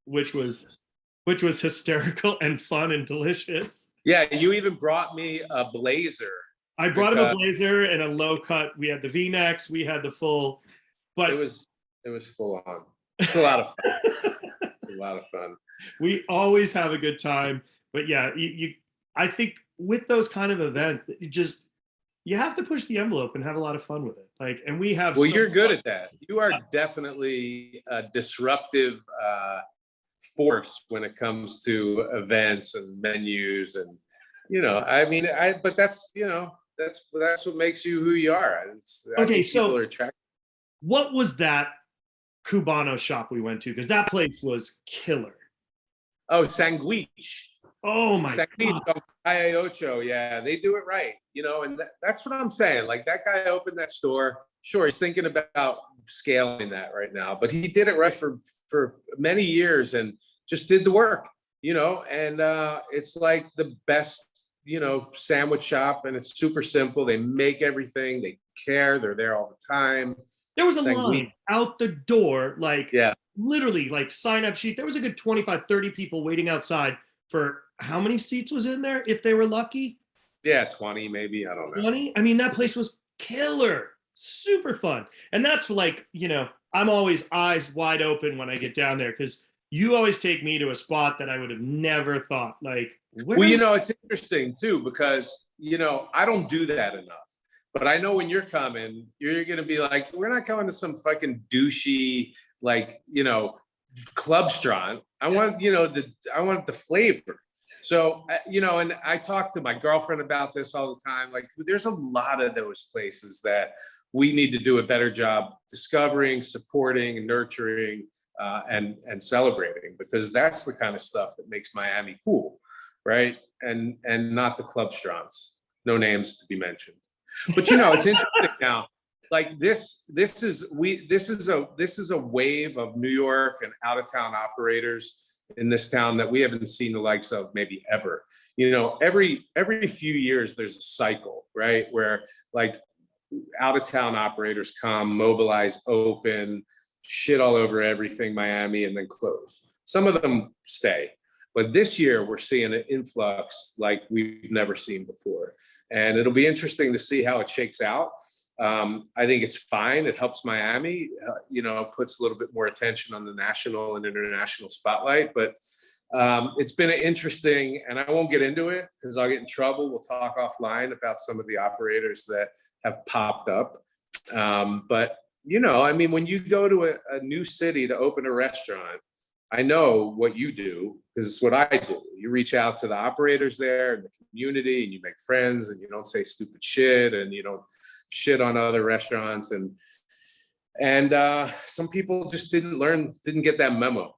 which was hysterical and fun and delicious. Yeah, you even brought me a blazer. I brought him a blazer and a low cut. We had the V-necks, we had the full, but it was full on. It's a lot of fun. A lot of fun. We always have a good time, but yeah, I think with those kind of events, you have to push the envelope and have a lot of fun with it. Like, and we have. Well, you're good at that. You are definitely a disruptive force when it comes to events and menus, and but that's that's what makes you who you are. Okay, so what was that Cubano shop we went to? Because that place was killer. Oh, Sanguich. Oh my God. Calle Ocho, yeah, they do it right, and that's what I'm saying. Like, that guy opened that store. Sure, he's thinking about scaling that right now, but he did it right for many years and just did the work, and it's like the best, sandwich shop, and it's super simple. They make everything, they care, they're there all the time. There was a line out the door, like, literally, like, sign-up sheet. There was a good 25, 30 people waiting outside for how many seats was in there, if they were lucky? Yeah, 20 maybe, I don't know. 20? I mean, that place was killer, super fun. And that's like, I'm always eyes wide open when I get down there, because you always take me to a spot that I would have never thought. Like, well, it's interesting too, because, I don't do that enough. But I know when you're coming, you're going to be like, we're not going to some fucking douchey, like, clubstrant. I want, I want the flavor. So, and I talk to my girlfriend about this all the time. Like, there's a lot of those places that we need to do a better job discovering, supporting, nurturing, and celebrating, because that's the kind of stuff that makes Miami cool, right? And not the clubstrants. No names to be mentioned. But it's interesting now. Like, this is a wave of New York and out of town operators in this town that we haven't seen the likes of maybe ever. Every few years there's a cycle, right? Where, like, out of town operators come, mobilize, open, shit all over everything Miami, and then close. Some of them stay. But this year we're seeing an influx like we've never seen before. And it'll be interesting to see how it shakes out. I think it's fine. It helps Miami, puts a little bit more attention on the national and international spotlight. But it's been interesting, and I won't get into it because I'll get in trouble. We'll talk offline about some of the operators that have popped up. But, when you go to a new city to open a restaurant, I know what you do, because it's what I do. You reach out to the operators there in the community, and you make friends, and you don't say stupid shit, and you don't shit on other restaurants. And some people just didn't get that memo.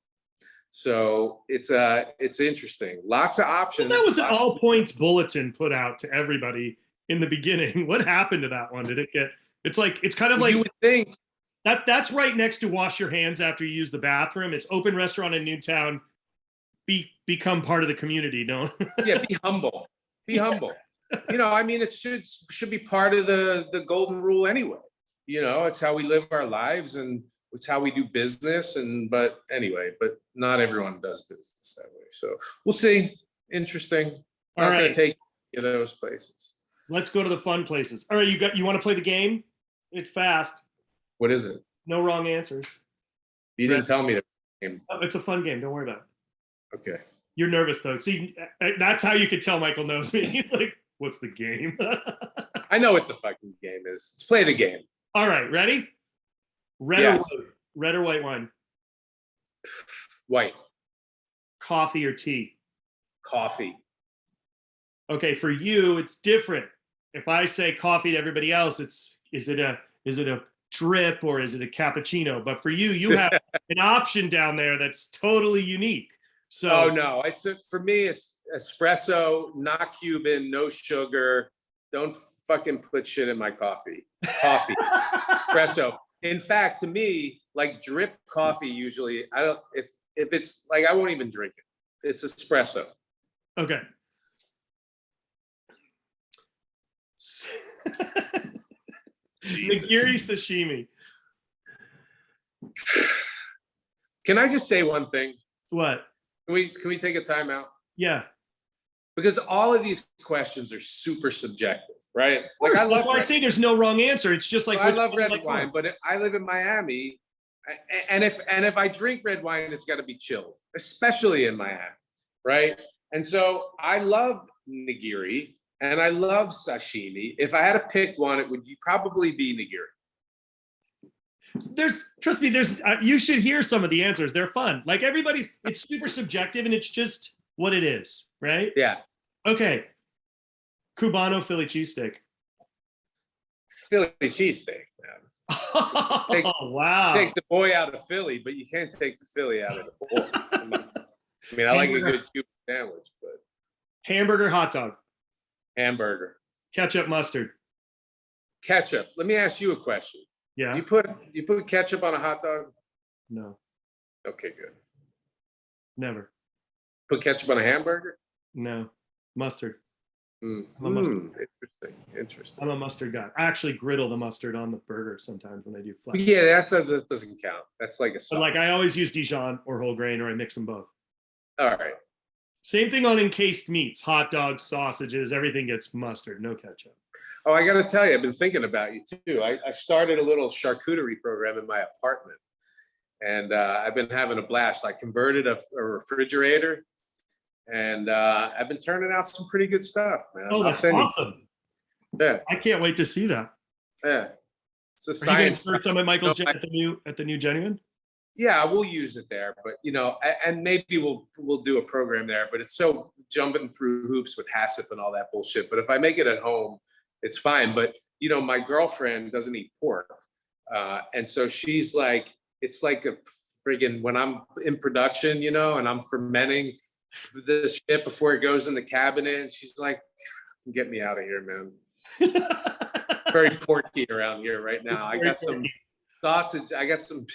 So it's interesting. Lots of options. That was an lots all points bulletin put out to everybody in the beginning. What happened to that one? Did it get? It's kind of like you would think. that's right next to wash your hands after you use the bathroom. It's open restaurant in Newtown. Become part of the community. No. Yeah, be humble. Be humble. I mean, it should be part of the golden rule anyway. It's how we live our lives and it's how we do business. But not everyone does business that way. So we'll see. Interesting. Not going to take you to those places. Let's go to the fun places. All right, you want to play the game? It's fast. What is it? No wrong answers. You didn't tell me the game. Oh, it's a fun game. Don't worry about it. Okay. You're nervous though. See, that's how you could tell Michael knows me. He's like, "What's the game?" I know what the fucking game is. Let's play the game. All right, ready? Yes. Red or white wine? White. Coffee or tea? Coffee. Okay, for you, it's different. If I say coffee to everybody else, is it a drip or is it a cappuccino? But for you, you have an option down there that's totally unique. So no, for me, it's espresso, not Cuban, no sugar. Don't fucking put shit in my coffee. Coffee, espresso. In fact, to me, like drip coffee, usually I don't. If it's like I won't even drink it. It's espresso. Okay. Nigiri sashimi. Can I just say one thing? What? Can we take a time out? Yeah. Because all of these questions are super subjective, right? Like that's why I say there's no wrong answer. It's just like I love red wine, but I live in Miami, and if I drink red wine, it's got to be chilled, especially in Miami, right? And so I love nigiri and I love sashimi. If I had to pick one, it would probably be nigiri. Trust me, you should hear some of the answers. They're fun. Like it's super subjective and it's just what it is, right? Yeah. Okay. Cubano Philly cheesesteak. Philly cheesesteak, man. Wow. Take the boy out of Philly, but you can't take the Philly out of the boy. I mean, I like a good Cuban sandwich, but hamburger, hot dog. Hamburger. Ketchup, mustard. Ketchup. Let me ask you a question. Yeah. You put ketchup on a hot dog? No. Okay, good. Never. Put ketchup on a hamburger? No. Mustard. Interesting. I'm a mustard guy. I actually griddle the mustard on the burger sometimes when I do flat. Yeah, that doesn't count. That's like a sauce. But like I always use Dijon or whole grain, or I mix them both. All right. Same thing on encased meats, hot dogs, sausages, everything gets mustard, no ketchup. Oh, I got to tell you, I've been thinking about you too. I started a little charcuterie program in my apartment, and I've been having a blast. I converted a refrigerator, and I've been turning out some pretty good stuff, man. Oh, that's awesome. Yeah. I can't wait to see that. Yeah. It's a science. Are you going to serve some at Michael's at the new Genuine? Yeah, we'll use it there, but and maybe we'll do a program there, but it's so jumping through hoops with HACCP and all that bullshit. But if I make it at home, it's fine. But my girlfriend doesn't eat pork, and so she's like, it's like a friggin' when I'm in production, and I'm fermenting the shit before it goes in the cabinet, and she's like, "Get me out of here, man." Very porky around here right now. I got some sausage. I got some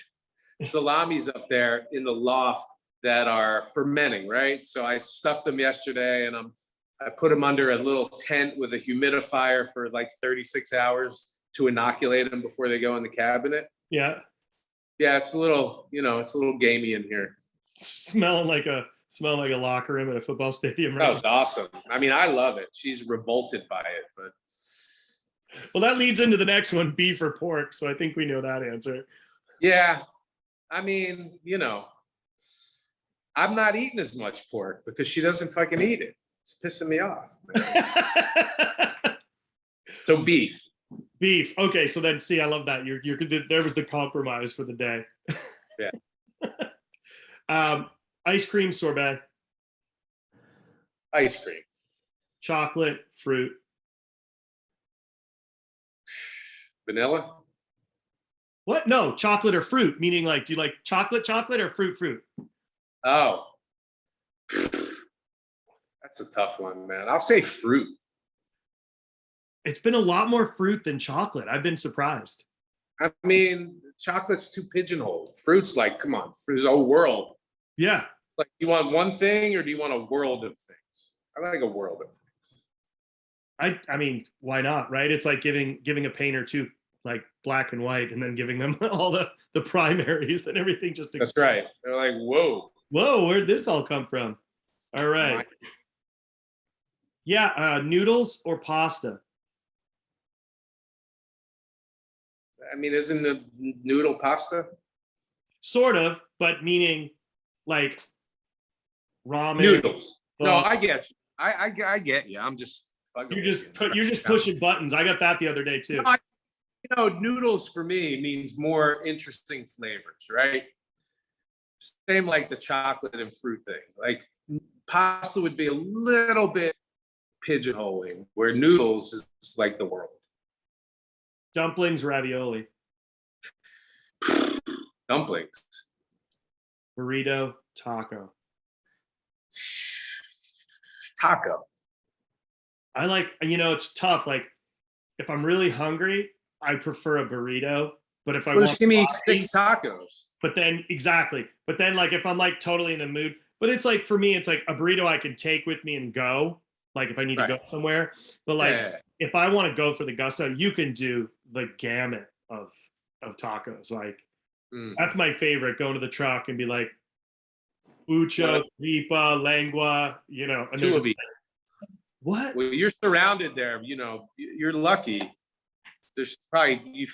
salamis up there in the loft that are fermenting, right? So I stuffed them yesterday, and I put them under a little tent with a humidifier for like 36 hours to inoculate them before they go in the cabinet. Yeah. Yeah, it's a little, it's a little gamey in here. Smelling like a locker room at a football stadium. Right? That was awesome. I mean, I love it. She's revolted by it, but. Well, that leads into the next one, beef or pork. So I think we know that answer. Yeah. I mean, I'm not eating as much pork because she doesn't fucking eat it. It's pissing me off. So beef. Beef. Okay, so then see, I love that. You're there was the compromise for the day. Yeah. Ice cream, sorbet. Ice cream. Chocolate, fruit. Vanilla. What? No, chocolate or fruit. Meaning, like, do you like chocolate or fruit? Oh, that's a tough one, man. I'll say fruit. It's been a lot more fruit than chocolate. I've been surprised. I mean, chocolate's too pigeonholed. Fruit's like, come on, there's a whole world. Yeah. Like, you want one thing or do you want a world of things? I like a world of things. I mean, why not, right? It's like giving a painter two, like black and white, and then giving them all the primaries and everything just That's right. They're like, whoa. Whoa, where'd this all come from? All right. Yeah, noodles or pasta? I mean, isn't the noodle pasta? Sort of, but meaning like ramen. Noodles. No, I get you. I get you. I'm just fucking. You're just pushing buttons. I got that the other day too. No, noodles for me means more interesting flavors, right? Same like the chocolate and fruit thing. Like pasta would be a little bit pigeonholing, where noodles is like the world. Dumplings, ravioli. Dumplings. Burrito, taco. Taco. I like, it's tough. Like if I'm really hungry, I prefer a burrito. But if I want, just give me 6 tacos. But then exactly. But then like if I'm like totally in the mood, but it's like for me, it's like a burrito I can take with me and go. Like if I need to go somewhere. But like if I want to go for the gusto, you can do the gamut of tacos. Like that's my favorite. Go to the truck and be like, Ucho, tripa, lengua, and 2 of each. What? Well, you're surrounded there. You're lucky. You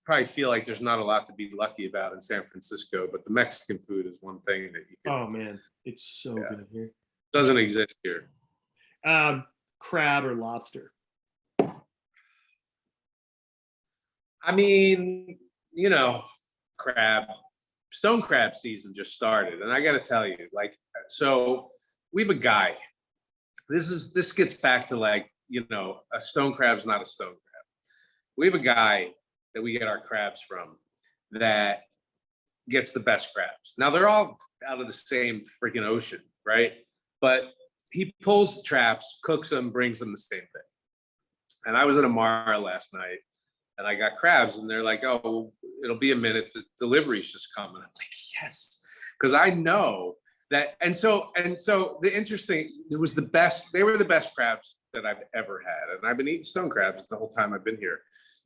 probably feel like there's not a lot to be lucky about in San Francisco, but the Mexican food is one thing that you can. Oh man, it's so good here. Doesn't exist here. Crab or lobster? I mean, crab. Stone crab season just started, and I got to tell you, like, so we have a guy. This gets back to like, a stone crab's not a stone crab. We have a guy that we get our crabs from that gets the best crabs. Now they're all out of the same freaking ocean, right? But he pulls the traps, cooks them, brings them the same thing. And I was at Amara last night and I got crabs and they're like, oh, it'll be a minute. The delivery's just coming. I'm like, yes. Because I know that. And so it was the best. They were the best crabs that I've ever had. And I've been eating stone crabs the whole time I've been here.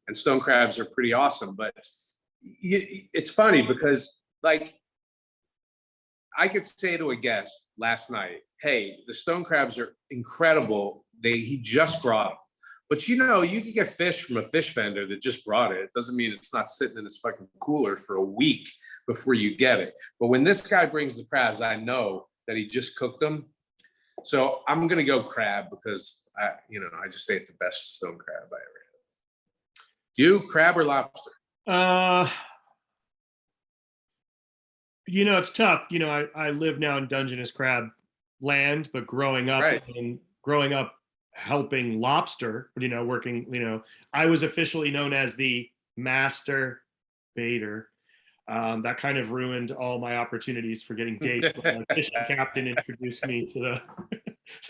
And stone crabs are pretty awesome. But it's funny because like I could say to a guest last night, hey, the stone crabs are incredible. He just brought them. But you can get fish from a fish vendor that just brought it. It doesn't mean it's not sitting in his fucking cooler for a week before you get it. But when this guy brings the crabs, I know that he just cooked them. So I'm gonna go crab because I just ate the best stone crab I ever had. You, crab or lobster? It's tough. I live now in Dungeness crab land, but growing up helping lobster, working, I was officially known as the master baiter. That kind of ruined all my opportunities for getting dates. When my fishing captain introduced me to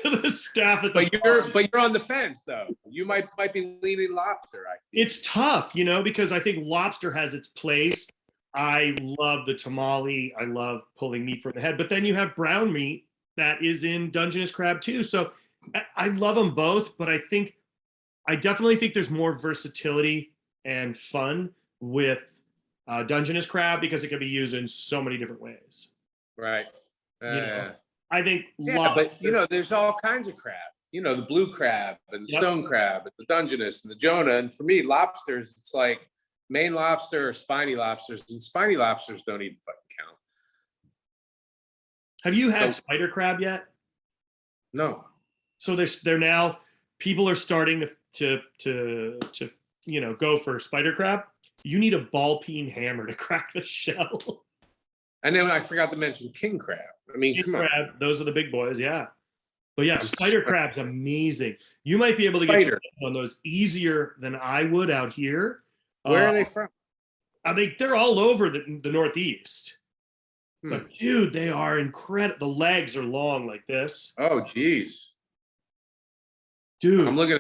the staff at the But you're on the fence though. You might be leaning lobster. I feel. It's tough, because I think lobster has its place. I love the tamale. I love pulling meat from the head. But then you have brown meat that is in Dungeness crab too. So I love them both, but I definitely think there's more versatility and fun with Dungeness crab because it can be used in so many different ways. Right. I think lobster, but there's all kinds of crab. The blue crab and stone crab and the Dungeness and the Jonah. And for me, lobsters, it's like Maine lobster or spiny lobsters, and spiny lobsters don't even fucking count. Have you had spider crab yet? No. So they're now people are starting to go for spider crab. You need a ball peen hammer to crack the shell. And then I forgot to mention king crab. I mean, come on. Those are the big boys, yeah. But yeah, spider crab's amazing. You might be able to get your hands on those easier than I would out here. Where are they from? They're all over the Northeast. But dude, they are incredible. The legs are long like this. Oh, geez. Dude. I'm looking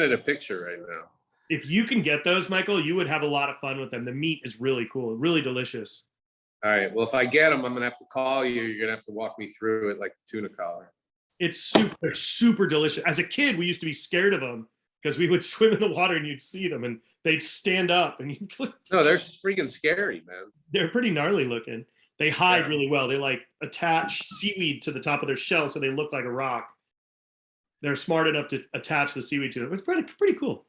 at a picture right now. If you can get those, Michael, you would have a lot of fun with them. The meat is really cool, really delicious. All right. Well, if I get them, I'm going to have to call you. You're going to have to walk me through it like the tuna collar. They're super delicious. As a kid, we used to be scared of them because we would swim in the water and you'd see them and they'd stand up and you'd No, they're freaking scary, man. They're pretty gnarly looking. They hide really well. They like attach seaweed to the top of their shell so they look like a rock. They're smart enough to attach the seaweed to them. It's pretty cool.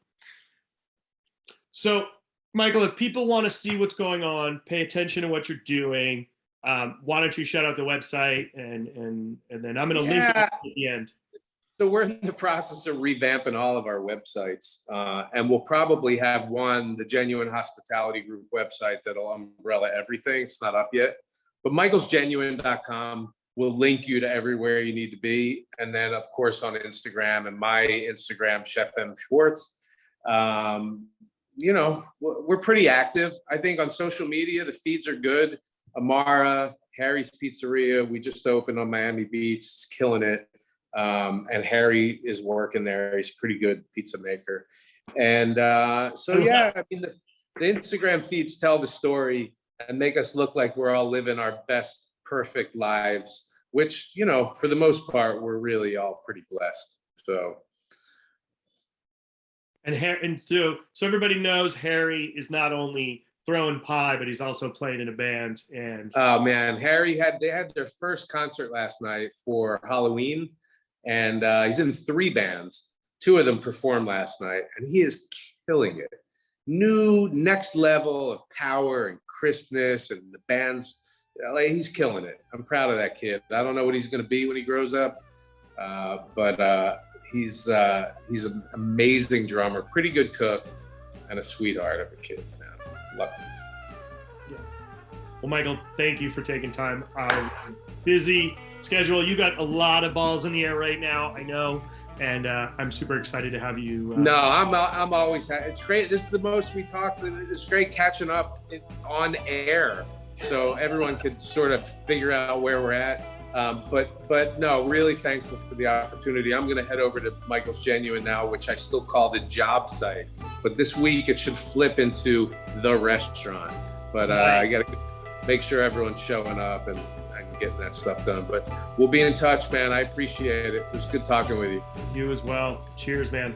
So, Michael, if people want to see what's going on, pay attention to what you're doing, why don't you shout out the website and then I'm going to link it at the end. So we're in the process of revamping all of our websites, and we'll probably have the Genuine Hospitality Group website that'll umbrella everything. It's not up yet, but michaelsgenuine.com will link you to everywhere you need to be. And then, of course, on Instagram and my Instagram, Chef M. Schwartz. We're pretty active. I think on social media, the feeds are good. Amara, Harry's Pizzeria, we just opened on Miami Beach. It's killing it. And Harry is working there. He's a pretty good pizza maker. And I mean, the Instagram feeds tell the story and make us look like we're all living our best, perfect lives, which, for the most part, we're really all pretty blessed. So. And so everybody knows Harry is not only throwing pie, but he's also playing in a band. And oh man, they had their first concert last night for Halloween, and he's in 3 bands. 2 of them performed last night, and he is killing it. New next level of power and crispness, and the band's he's killing it. I'm proud of that kid. I don't know what he's going to be when he grows up, but he's an amazing drummer, pretty good cook, and a sweetheart of a kid, man. Lucky. Yeah. Well, Michael, thank you for taking time out of busy schedule. You got a lot of balls in the air right now, I know, and I'm super excited to have you. No, I'm always. It's great. This is the most we talked. It's great catching up on air, so everyone could sort of figure out where we're at. But no, really thankful for the opportunity. I'm going to head over to Michael's Genuine now, which I still call the job site. But this week it should flip into the restaurant. But I got to make sure everyone's showing up and getting that stuff done. But we'll be in touch, man. I appreciate it. It was good talking with you. You as well. Cheers, man.